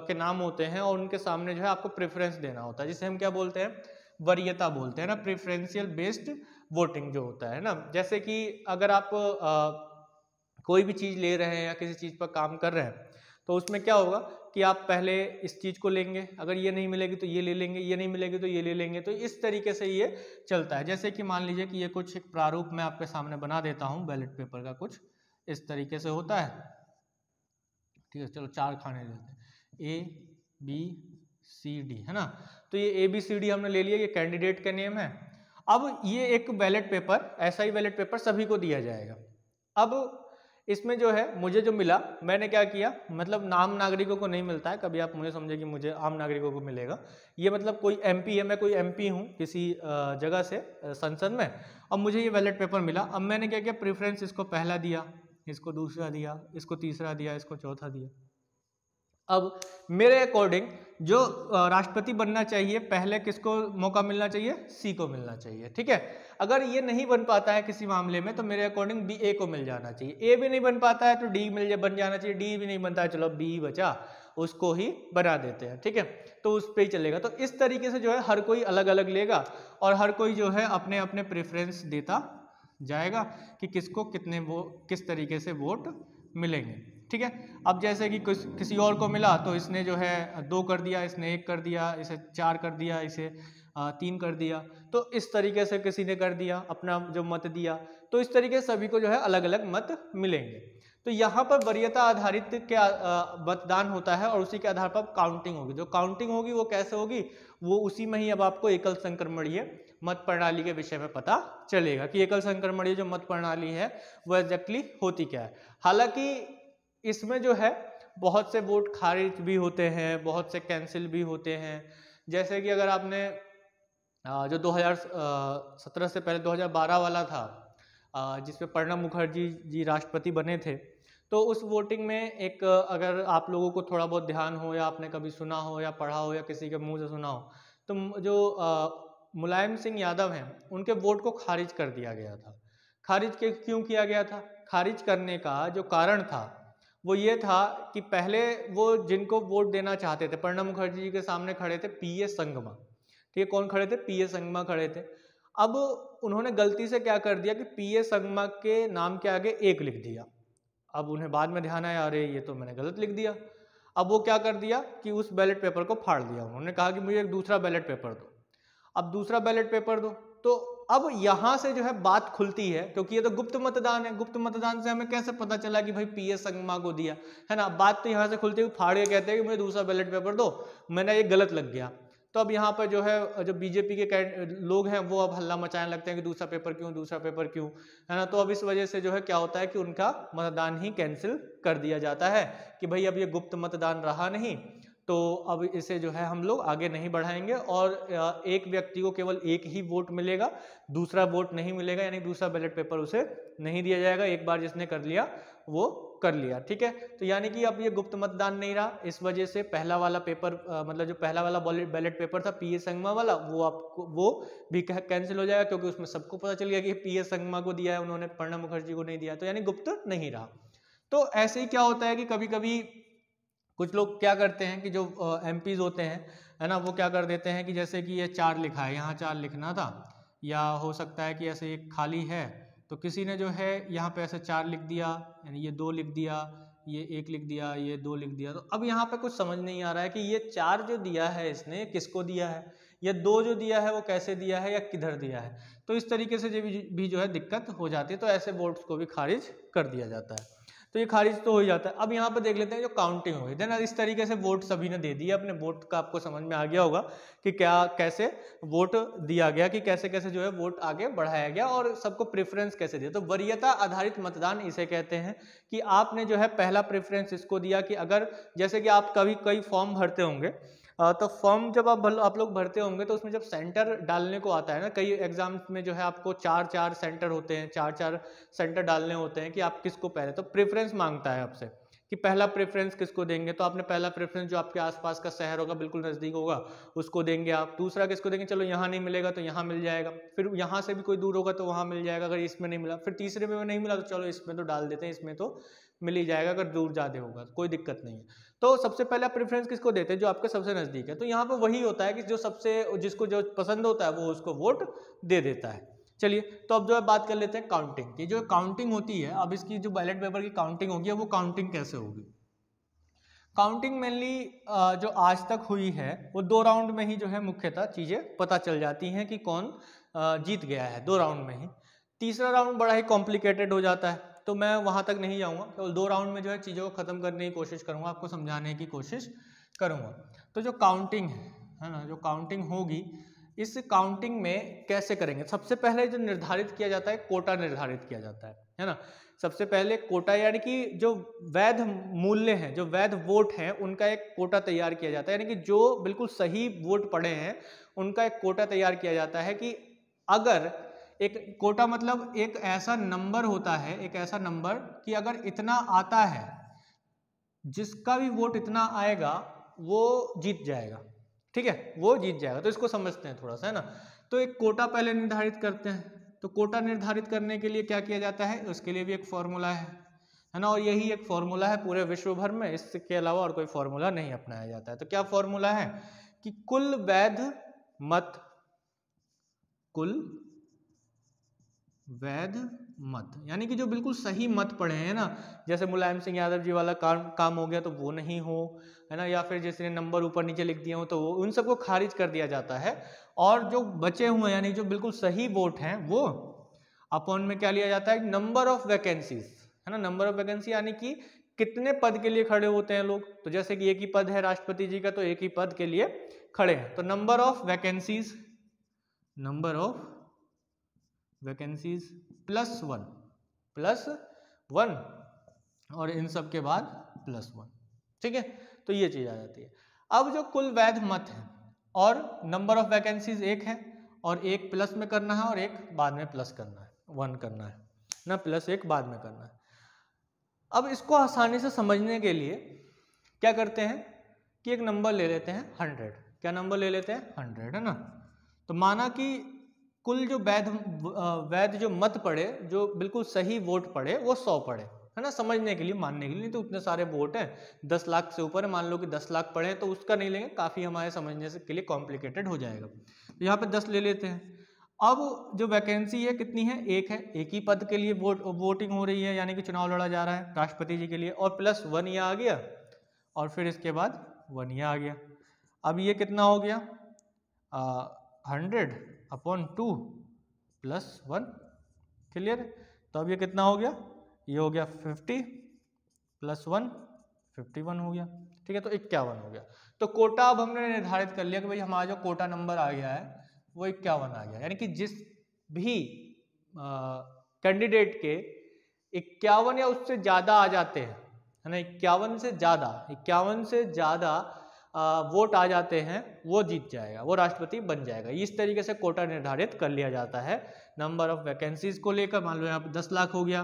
के नाम होते हैं और उनके सामने जो है आपको प्रेफरेंस देना होता है, जिसे हम क्या बोलते हैं, वरीयता बोलते हैं ना, प्रेफरेंशियल बेस्ड वोटिंग जो होता है ना। जैसे कि अगर आप कोई भी चीज़ ले रहे हैं या किसी चीज़ पर काम कर रहे हैं, तो उसमें क्या होगा कि आप पहले इस चीज़ को लेंगे, अगर ये नहीं मिलेगी तो ये ले लेंगे, ये नहीं मिलेगी तो ये ले लेंगे। तो इस तरीके से ये चलता है। जैसे कि मान लीजिए कि ये कुछ एक प्रारूप मैं आपके सामने बना देता हूँ बैलेट पेपर का, कुछ इस तरीके से होता है। ठीक है, चलो 4 खाने लेते हैं, ABCD है ना। तो ये ABCD हमने ले लिया, ये कैंडिडेट का नेम है। अब ये एक बैलेट पेपर, ऐसा ही बैलेट पेपर सभी को दिया जाएगा। अब इसमें जो है मुझे जो मिला, मैंने क्या किया, मतलब आम नागरिकों को नहीं मिलता है, कभी आप मुझे समझे कि मुझे आम नागरिकों को मिलेगा। ये मतलब कोई MP है, मैं कोई MP हूँ किसी जगह से संसद में, और मुझे ये बैलेट पेपर मिला। अब मैंने क्या किया, प्रेफरेंस इसको पहला दिया, इसको दूसरा दिया, इसको तीसरा दिया, इसको चौथा दिया। अब मेरे अकॉर्डिंग जो राष्ट्रपति बनना चाहिए, पहले किसको मौका मिलना चाहिए, C को मिलना चाहिए। ठीक है, अगर ये नहीं बन पाता है किसी मामले में तो मेरे अकॉर्डिंग A को मिल जाना चाहिए। A भी नहीं बन पाता है तो D बन जाना चाहिए। D भी नहीं बनता है, चलो B बचा, उसको ही बना देते हैं। ठीक है, तो उस पर ही चलेगा। तो इस तरीके से जो है हर कोई अलग अलग लेगा और हर कोई जो है अपने अपने प्रेफरेंस देता जाएगा कि किसको कितने किस तरीके से वोट मिलेंगे। ठीक है, अब जैसे कि किसी और को मिला तो इसने जो है 2 कर दिया, इसने 1 कर दिया, इसे 4 कर दिया, इसे 3 कर दिया। तो इस तरीके से किसी ने कर दिया, अपना जो मत दिया। तो इस तरीके से सभी को जो है अलग अलग मत मिलेंगे। तो यहाँ पर वरीयता आधारित क्या मतदान होता है और उसी के आधार पर काउंटिंग होगी। जो काउंटिंग होगी वो कैसे होगी, वो उसी में ही अब आपको एकल संक्रमणीय मत प्रणाली के विषय में पता चलेगा कि एकल संक्रमणीय जो मत प्रणाली है वो एग्जैक्टली होती क्या है। हालांकि इसमें जो है बहुत से वोट खारिज भी होते हैं, बहुत से कैंसिल भी होते हैं। जैसे कि अगर आपने जो 2017 से पहले 2012 वाला था, जिसमें प्रणब मुखर्जी जी राष्ट्रपति बने थे, तो उस वोटिंग में एक अगर आप लोगों को थोड़ा बहुत ध्यान हो या आपने कभी सुना हो या पढ़ा हो या किसी के मुंह से सुना हो, तो जो मुलायम सिंह यादव हैं उनके वोट को खारिज कर दिया गया था। खारिज क्यों किया गया था? खारिज करने का जो कारण था वो ये था कि पहले वो जिनको वोट देना चाहते थे, प्रणब मुखर्जी जी के सामने खड़े थे पीए संगमा। ठीक है, कौन खड़े थे? पीए संगमा खड़े थे। अब उन्होंने गलती से क्या कर दिया कि पीए संगमा के नाम के आगे 1 लिख दिया। अब उन्हें बाद में ध्यान आया, अरे ये तो मैंने गलत लिख दिया। अब वो क्या कर दिया कि उस बैलेट पेपर को फाड़ दिया। उन्होंने कहा कि मुझे एक दूसरा बैलेट पेपर दो। अब दूसरा बैलेट पेपर दो, तो अब यहां से जो है बात खुलती है, क्योंकि ये तो गुप्त मतदान है। गुप्त मतदान से हमें कैसे पता चला कि भाई पीए संगमा को दिया, है ना। बात तो यहां से खुलती है, फाड़ के कहते हैं कि मुझे दूसरा बैलेट पेपर दो, मैंने ये गलत लग गया। तो अब यहाँ पर जो है जो बीजेपी के लोग हैं वो अब हल्ला मचाने लगते हैं कि दूसरा पेपर क्यों, दूसरा पेपर क्यों, है ना। तो अब इस वजह से जो है क्या होता है कि उनका मतदान ही कैंसिल कर दिया जाता है कि भाई अब ये गुप्त मतदान रहा नहीं, तो अब इसे जो है हम लोग आगे नहीं बढ़ाएंगे और एक व्यक्ति को केवल 1 ही वोट मिलेगा, दूसरा वोट नहीं मिलेगा, यानी दूसरा बैलेट पेपर उसे नहीं दिया जाएगा। एक बार जिसने कर लिया वो कर लिया। ठीक है, तो यानी कि अब ये गुप्त मतदान नहीं रहा। इस वजह से पहला वाला पेपर मतलब जो पहला वाला बैलेट पेपर था पीए संगमा वाला, वो भी कैंसिल हो जाएगा, क्योंकि उसमें सबको पता चल गया कि पीए संगमा को दिया है उन्होंने, प्रणब मुखर्जी को नहीं दिया। तो यानी गुप्त नहीं रहा। तो ऐसे ही क्या होता है कि कभी कभी कुछ लोग क्या करते हैं कि जो MPs होते हैं, है ना, वो क्या कर देते हैं कि जैसे कि ये 4 लिखा है, यहाँ 4 लिखना था, या हो सकता है कि ऐसे एक खाली है तो किसी ने जो है यहाँ पे ऐसे 4 लिख दिया, यानी ये 2 लिख दिया, ये 1 लिख दिया, ये 2 लिख दिया। तो अब यहाँ पे कुछ समझ नहीं आ रहा है कि ये 4 जो दिया है इसने किसको दिया है, ये 2 जो दिया है वो कैसे दिया है या किधर दिया है। तो इस तरीके से भी जो है दिक्कत हो जाती है। तो ऐसे वोट्स को भी खारिज कर दिया जाता है। तो ये खारिज तो हो ही जाता है। अब यहाँ पे देख लेते हैं जो काउंटिंग हो गई, देन इस तरीके से वोट सभी ने दे दिया। अपने वोट का आपको समझ में आ गया होगा कि क्या कैसे वोट दिया गया, कि कैसे कैसे जो है वोट आगे बढ़ाया गया और सबको प्रेफरेंस कैसे दिया। तो वरीयता आधारित मतदान इसे कहते हैं कि आपने जो है पहला प्रेफरेंस इसको दिया कि अगर जैसे कि आप कभी कई फॉर्म भरते होंगे, तो फॉर्म जब आप लोग भरते होंगे तो उसमें जब सेंटर डालने को आता है ना, कई एग्जाम्स में जो है आपको 4 सेंटर होते हैं, 4 सेंटर डालने होते हैं कि आप किसको पहले, तो प्रेफरेंस मांगता है आपसे कि पहला प्रेफरेंस किसको देंगे, तो आपने पहला प्रेफरेंस जो आपके आसपास का शहर होगा, बिल्कुल नज़दीक होगा, उसको देंगे आप। दूसरा किसको देंगे, चलो यहाँ नहीं मिलेगा तो यहाँ मिल जाएगा, फिर यहाँ से भी कोई दूर होगा तो वहाँ मिल जाएगा, अगर इसमें नहीं मिला, फिर तीसरे में नहीं मिला तो चलो इसमें तो डाल देते हैं, इसमें तो मिल ही जाएगा, अगर दूर ज़्यादा होगा कोई दिक्कत नहीं है। तो सबसे पहला प्रेफरेंस किसको देते हैं, जो आपके सबसे नज़दीक है। तो यहाँ पर वही होता है कि जो सबसे जिसको जो पसंद होता है वो उसको वोट दे देता है। चलिए, तो अब जो है बात कर लेते हैं काउंटिंग की। जो काउंटिंग होती है, अब इसकी जो बैलेट पेपर की काउंटिंग होगी वो काउंटिंग कैसे होगी। काउंटिंग मेनली जो आज तक हुई है वो 2 राउंड में ही जो है मुख्यतः चीज़ें पता चल जाती हैं कि कौन जीत गया है, 2 राउंड में ही। तीसरा राउंड बड़ा ही कॉम्प्लिकेटेड हो जाता है, तो मैं वहाँ तक नहीं जाऊँगा, केवल 2 राउंड में जो है चीज़ों को ख़त्म करने की कोशिश करूँगा, आपको समझाने की कोशिश करूँगा। तो जो काउंटिंग है ना, जो काउंटिंग होगी, इस काउंटिंग में कैसे करेंगे। सबसे पहले जो निर्धारित किया जाता है, कोटा निर्धारित किया जाता है ना। सबसे पहले कोटा यानी कि जो वैध मूल्य हैं, जो वैध वोट हैं, उनका एक कोटा तैयार किया जाता है, यानी कि जो बिल्कुल सही वोट पड़े हैं उनका एक कोटा तैयार किया जाता है। कि अगर एक कोटा मतलब एक ऐसा नंबर होता है, एक ऐसा नंबर कि अगर इतना आता है, जिसका भी वोट इतना आएगा वो जीत जाएगा, ठीक है, वो जीत जाएगा। तो इसको समझते हैं थोड़ा सा, है ना। तो एक कोटा पहले निर्धारित करते हैं। तो कोटा निर्धारित करने के लिए क्या किया जाता है, उसके लिए भी एक फॉर्मूला है ना, और यही एक फॉर्मूला है पूरे विश्व भर में, इसके अलावा और कोई फॉर्मूला नहीं अपनाया जाता है। तो क्या फॉर्मूला है कि कुल वैध मत, कुल वैध मत, यानी कि जो बिल्कुल सही मत पड़े हैं ना, जैसे मुलायम सिंह यादव जी वाला काम हो गया तो वो नहीं हो, है ना, या फिर जिसने नंबर ऊपर नीचे लिख दिए हो तो वो, उन सबको खारिज कर दिया जाता है। और जो बचे हुए यानी जो बिल्कुल सही वोट हैं वो अपॉन में क्या लिया जाता है, नंबर ऑफ वैकेंसीज, है ना। नंबर ऑफ वैकेंसी यानी कि कितने पद के लिए खड़े होते हैं लोग। तो जैसे कि एक ही पद है राष्ट्रपति जी का, तो एक ही पद के लिए खड़े हैं, तो number of vacancies, number of vacancies +1 और इन सब के बाद +1, ठीक है। तो ये चीज आ जाती है। अब जो कुल वैध मत है और नंबर ऑफ वैकेंसीज एक है, और एक प्लस में करना है और एक बाद में प्लस करना है, 1 करना है ना, +1 बाद में करना है। अब इसको आसानी से समझने के लिए क्या करते हैं कि एक नंबर ले लेते हैं 100। क्या नंबर ले लेते हैं 100, है ना। तो माना कि कुल जो वैध जो मत पड़े, जो बिल्कुल सही वोट पड़े, वो 100 पड़े, है ना, समझने के लिए, मानने के लिए। नहीं तो उतने सारे वोट हैं, 10 लाख से ऊपर है, मान लो कि 10 लाख पड़े हैं, तो उसका नहीं लेंगे, काफ़ी हमारे समझने से के लिए कॉम्प्लिकेटेड हो जाएगा। तो यहाँ पे 10 ले लेते हैं। अब जो वैकेंसी है कितनी है, एक है, एक ही पद के लिए वोटिंग हो रही है, यानी कि चुनाव लड़ा जा रहा है राष्ट्रपति जी के लिए, और +1 ये आ गया, और फिर इसके बाद 1 ये आ गया। अब ये कितना हो गया, 100/2 +1, क्लियर। तो अब ये कितना हो गया, ये हो गया 50 +1 51 हो गया, ठीक है। तो 51 हो गया। तो कोटा अब हमने निर्धारित कर लिया कि भाई हमारा जो कोटा नंबर आ गया है वो 51 आ गया, यानी कि जिस भी कैंडिडेट के 51 या उससे ज्यादा आ जाते हैं, है ना, 51 से ज्यादा वोट आ जाते हैं, वो जीत जाएगा, वो राष्ट्रपति बन जाएगा। इस तरीके से कोटा निर्धारित कर लिया जाता है नंबर ऑफ वैकेंसीज को लेकर। मान लो यहाँ पे 10 लाख हो गया,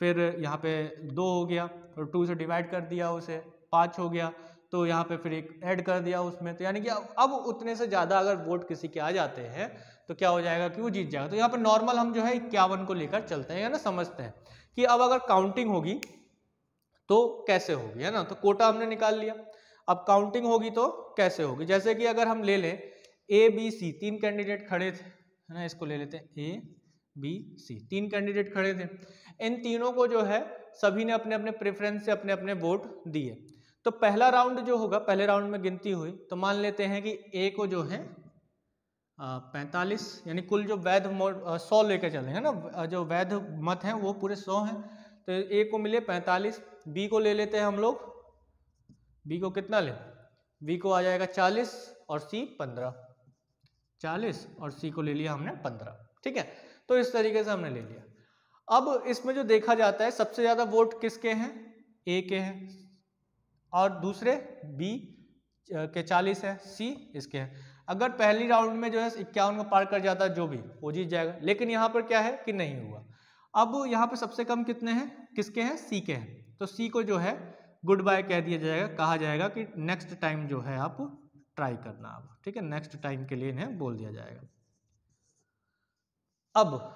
फिर यहाँ पे 2 हो गया, और 2 से डिवाइड कर दिया उसे, 5 हो गया, तो यहाँ पे फिर एक ऐड कर दिया उसमें। तो यानी कि अब उतने से ज़्यादा अगर वोट किसी के आ जाते हैं तो क्या हो जाएगा कि वो जीत जाएगा। तो यहाँ पे नॉर्मल हम जो है 51 को लेकर चलते हैं, या ना, समझते हैं कि अब अगर काउंटिंग होगी तो कैसे होगी, है ना। तो कोटा हमने निकाल लिया, अब काउंटिंग होगी तो कैसे होगी। जैसे कि अगर हम ले लें ABC, 3 कैंडिडेट खड़े थे, है ना, इसको ले लेते हैं ABC, 3 कैंडिडेट खड़े थे। इन तीनों को जो है सभी ने अपने अपने प्रेफरेंस से अपने अपने वोट दिए। तो पहला राउंड जो होगा, पहले राउंड में गिनती हुई, तो मान लेते हैं कि A को जो है 45, यानी कुल जो वैध 100 लेकर चले हैं ना, जो वैध मत हैं वो पूरे 100 हैं, तो A को मिले 45। B को ले लेते हैं हम लोग, B को कितना ले, B को आ जाएगा 40 और C 15, 40 और C को ले लिया हमने 15, ठीक है। तो इस तरीके से हमने ले लिया। अब इसमें जो देखा जाता है सबसे ज्यादा वोट किसके हैं, A के हैं, और दूसरे B के 40 है, C इसके हैं। अगर पहली राउंड में जो है 51 को पार कर जाता है जो भी, वो जीत जाएगा। लेकिन यहाँ पर क्या है कि नहीं हुआ। अब यहाँ पे सबसे कम कितने हैं, किसके हैं, C के हैं। तो C को जो है गुड बाय कह दिया जाएगा, कहा जाएगा कि नेक्स्ट टाइम जो है आप ट्राई करना आप, ठीक है, नेक्स्ट टाइम के लिए इन्हें बोल दिया जाएगा। अब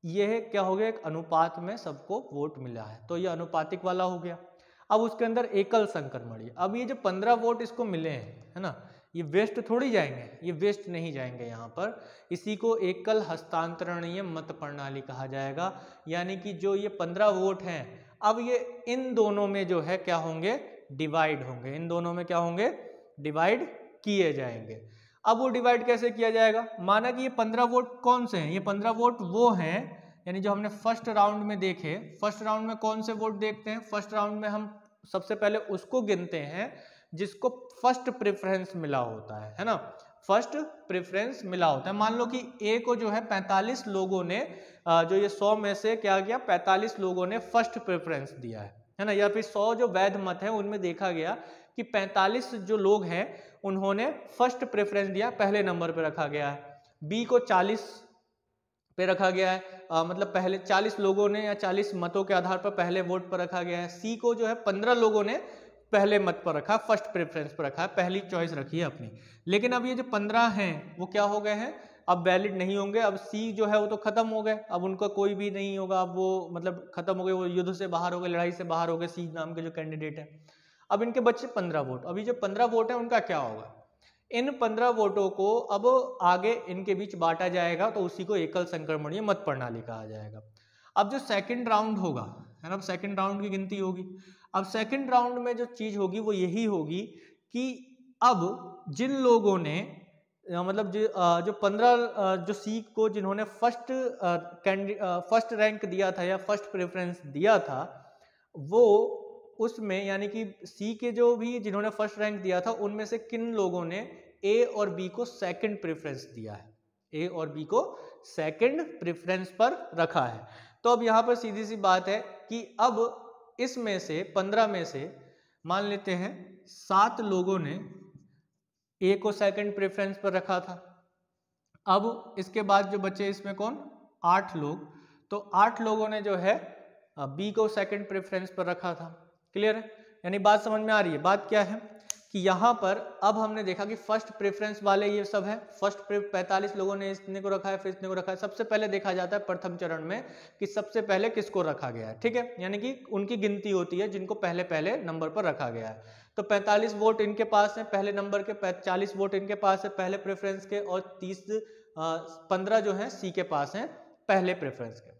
यह क्या हो गया, एक अनुपात में सबको वोट मिला है, तो ये अनुपातिक वाला हो गया। अब उसके अंदर एकल संक्रमणीय, अब ये जो 15 वोट इसको मिले हैं, है ना, ये वेस्ट थोड़ी जाएंगे, ये वेस्ट नहीं जाएंगे यहाँ पर, इसी को एकल हस्तांतरणीय मत प्रणाली कहा जाएगा। यानी कि जो ये 15 वोट हैं, अब ये इन दोनों में जो है क्या होंगे, डिवाइड होंगे, इन दोनों में क्या होंगे, डिवाइड किए जाएंगे। अब वो डिवाइड कैसे किया जाएगा, माना कि ये 15 वोट कौन से हैं, ये 15 वोट वो हैं, यानी जो हमने फर्स्ट राउंड में देखे, फर्स्ट राउंड में कौन से वोट देखते हैं, फर्स्ट राउंड में हम सबसे पहले उसको गिनते हैं जिसको फर्स्ट प्रेफरेंस मिला होता है ना, फर्स्ट प्रेफरेंस मिला होता है। मान लो कि ए को जो है 45 लोगों ने, जो ये 100 में से क्या किया, 45 लोगों ने फर्स्ट प्रेफरेंस दिया है ना, या फिर 100 जो वैध मत है उनमें देखा गया कि 45 जो लोग हैं उन्होंने फर्स्ट प्रेफरेंस दिया, पहले नंबर पे रखा गया है। बी को 40 पे रखा गया है, मतलब पहले 40 लोगों ने या 40 मतों के आधार पर पहले वोट पर रखा गया है। सी को जो है 15 लोगों ने पहले मत पर रखा, फर्स्ट प्रेफरेंस पर रखा है, पहली चॉइस रखी है अपनी। लेकिन अब ये जो 15 हैं वो क्या हो गए हैं, अब वैलिड नहीं होंगे, अब सी जो है वो तो खत्म हो गए, अब उनका कोई भी नहीं होगा, अब वो मतलब खत्म हो गए, वो युद्ध से बाहर हो गए, लड़ाई से बाहर हो गए, सी नाम के जो कैंडिडेट है। अब इनके बच्चे 15 वोट, अभी जो 15 वोट है उनका क्या होगा, इन 15 वोटों को अब आगे इनके बीच बांटा जाएगा, तो उसी को एकल संक्रमणीय मत प्रणाली कहा जाएगा। अब जो सेकंड राउंड होगा, है ना, सेकंड राउंड की गिनती होगी। अब सेकंड राउंड में जो चीज होगी वो यही होगी कि अब जिन लोगों ने मतलब जो 15 जो सी को जिन्होंने फर्स्ट रैंक दिया था या फर्स्ट प्रेफरेंस दिया था, वो उसमें यानी कि सी के जो भी जिन्होंने फर्स्ट रैंक दिया था उनमें से किन लोगों ने ए और बी को सेकंड प्रेफरेंस दिया है, ए और बी को सेकंड प्रेफरेंस पर रखा है। तो अब यहाँ पर सीधी सी बात है कि अब इसमें से 15 में से मान लेते हैं 7 लोगों ने ए को सेकंड प्रेफरेंस पर रखा था। अब इसके बाद जो बचे इसमें कौन, 8 लोग, तो 8 लोगों ने जो है बी को सेकंड प्रेफरेंस पर रखा था। क्लियर है, यानी बात समझ में आ रही है। बात क्या है कि यहाँ पर अब हमने देखा कि फर्स्ट प्रेफरेंस वाले ये सब है, फर्स्ट 45 लोगों ने इसने को रखा है, फिर इसने को रखा है। सबसे पहले देखा जाता है प्रथम चरण में कि सबसे पहले किसको रखा गया है, ठीक है, यानी कि उनकी गिनती होती है जिनको पहले पहले नंबर पर रखा गया है। तो 45 वोट इनके पास है पहले नंबर के, 40 वोट इनके पास है पहले प्रेफरेंस के, और 15 जो है सी के पास है पहले प्रेफरेंस के।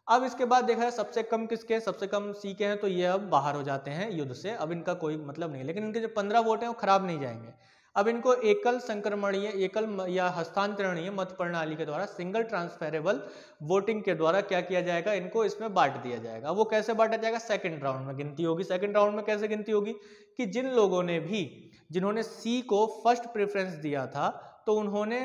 अब इसके बाद देखा है सबसे कम किसके, सबसे कम सी के हैं, तो ये अब बाहर हो जाते हैं युद्ध से, अब इनका कोई मतलब नहीं। लेकिन इनके जो 15 वोट हैं वो खराब नहीं जाएंगे। अब इनको एकल संक्रमणीय, एकल या हस्तांतरणीय मत प्रणाली के द्वारा, सिंगल ट्रांसफेरेबल वोटिंग के द्वारा क्या किया जाएगा, इनको इसमें बांट दिया जाएगा। वो कैसे बांटा जाएगा, सेकंड राउंड में गिनती होगी। सेकंड राउंड में कैसे गिनती होगी कि जिन लोगों ने भी, जिन्होंने सी को फर्स्ट प्रेफरेंस दिया था, तो उन्होंने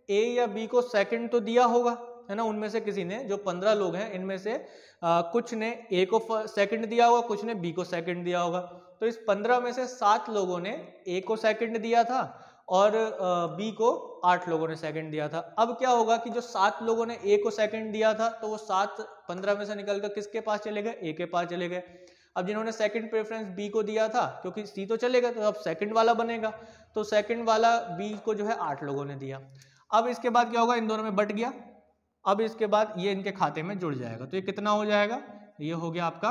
ए या बी को सेकंड तो दिया होगा, है ना, उनमें से किसी ने, जो 15 लोग हैं इनमें से कुछ ने ए को सेकंड दिया होगा, कुछ ने बी को सेकंड दिया होगा। तो इस 15 में से 7 लोगों ने ए को सेकंड दिया था और बी को 8 लोगों ने सेकंड दिया था। अब क्या होगा कि जो 7 लोगों ने ए को सेकंड दिया था, तो वो 7 15 में से निकलकर किसके पास चले गए, ए के पास चले गए। अब जिन्होंने सेकंड प्रेफरेंस बी को दिया था, क्योंकि सी तो चलेगा तो अब सेकंड वाला बनेगा, तो सेकंड वाला बी को जो है 8 लोगों ने दिया। अब इसके बाद क्या होगा, इन दोनों में बट गया। अब इसके बाद ये इनके खाते में जुड़ जाएगा, तो ये कितना हो जाएगा, ये हो गया आपका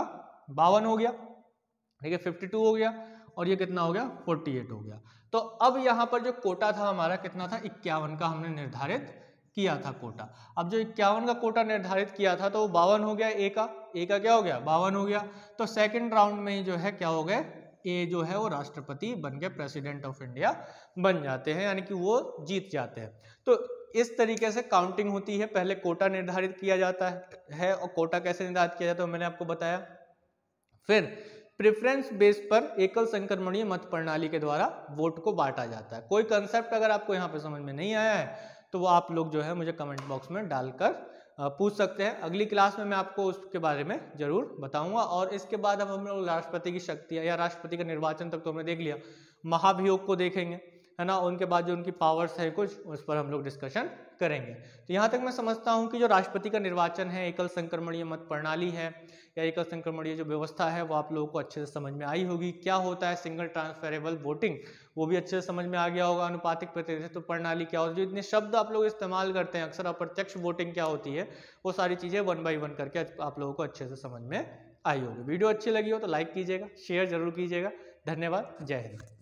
52 हो गया, ठीक है, 52 हो गया, और ये कितना हो गया, 48 हो गया। तो अब यहाँ पर जो कोटा था हमारा कितना था, 51 का हमने निर्धारित किया था कोटा। अब जो 51 का कोटा निर्धारित किया था तो वो 52 हो गया, ए का क्या हो गया, 52 हो गया। तो सेकंड राउंड में जो है क्या हो गए, ए जो है वो राष्ट्रपति बन के प्रेसिडेंट ऑफ इंडिया बन जाते हैं, यानी कि वो जीत जाते हैं। तो इस तरीके से काउंटिंग होती है। पहले कोटा निर्धारित किया जाता है और कोटा कैसे निर्धारित किया जाता है मैंने आपको बताया। फिर प्रेफरेंस बेस पर एकल संक्रमणीय मत प्रणाली के द्वारा वोट को बांटा जाता है। कोई कंसेप्ट अगर आपको यहाँ पे समझ में नहीं आया है तो वो आप लोग जो है मुझे कमेंट बॉक्स में डालकर पूछ सकते हैं। अगली क्लास में मैं आपको उसके बारे में जरूर बताऊंगा। और इसके बाद अब हम लोग राष्ट्रपति की शक्तियां या राष्ट्रपति का निर्वाचन तक तो हमने देख लिया, महाभियोग को देखेंगे, है ना, उनके बाद जो उनकी पावर्स है कुछ, उस पर हम लोग डिस्कशन करेंगे। तो यहाँ तक मैं समझता हूँ कि जो राष्ट्रपति का निर्वाचन है, एकल संक्रमणीय मत प्रणाली है या एकल संक्रमणीय जो व्यवस्था है वो आप लोगों को अच्छे से समझ में आई होगी। क्या होता है सिंगल ट्रांसफरेबल वोटिंग, वो भी अच्छे से समझ में आ गया होगा। अनुपातिक प्रतिनिधित्व प्रणाली क्या होती है, जो इतने शब्द आप लोग इस्तेमाल करते हैं अक्सर, अप्रत्यक्ष वोटिंग क्या होती है, वो सारी चीज़ें 1 by 1 करके आप लोगों को अच्छे से समझ में आई होगी। वीडियो अच्छी लगी हो तो लाइक कीजिएगा, शेयर जरूर कीजिएगा। धन्यवाद, जय हिंद।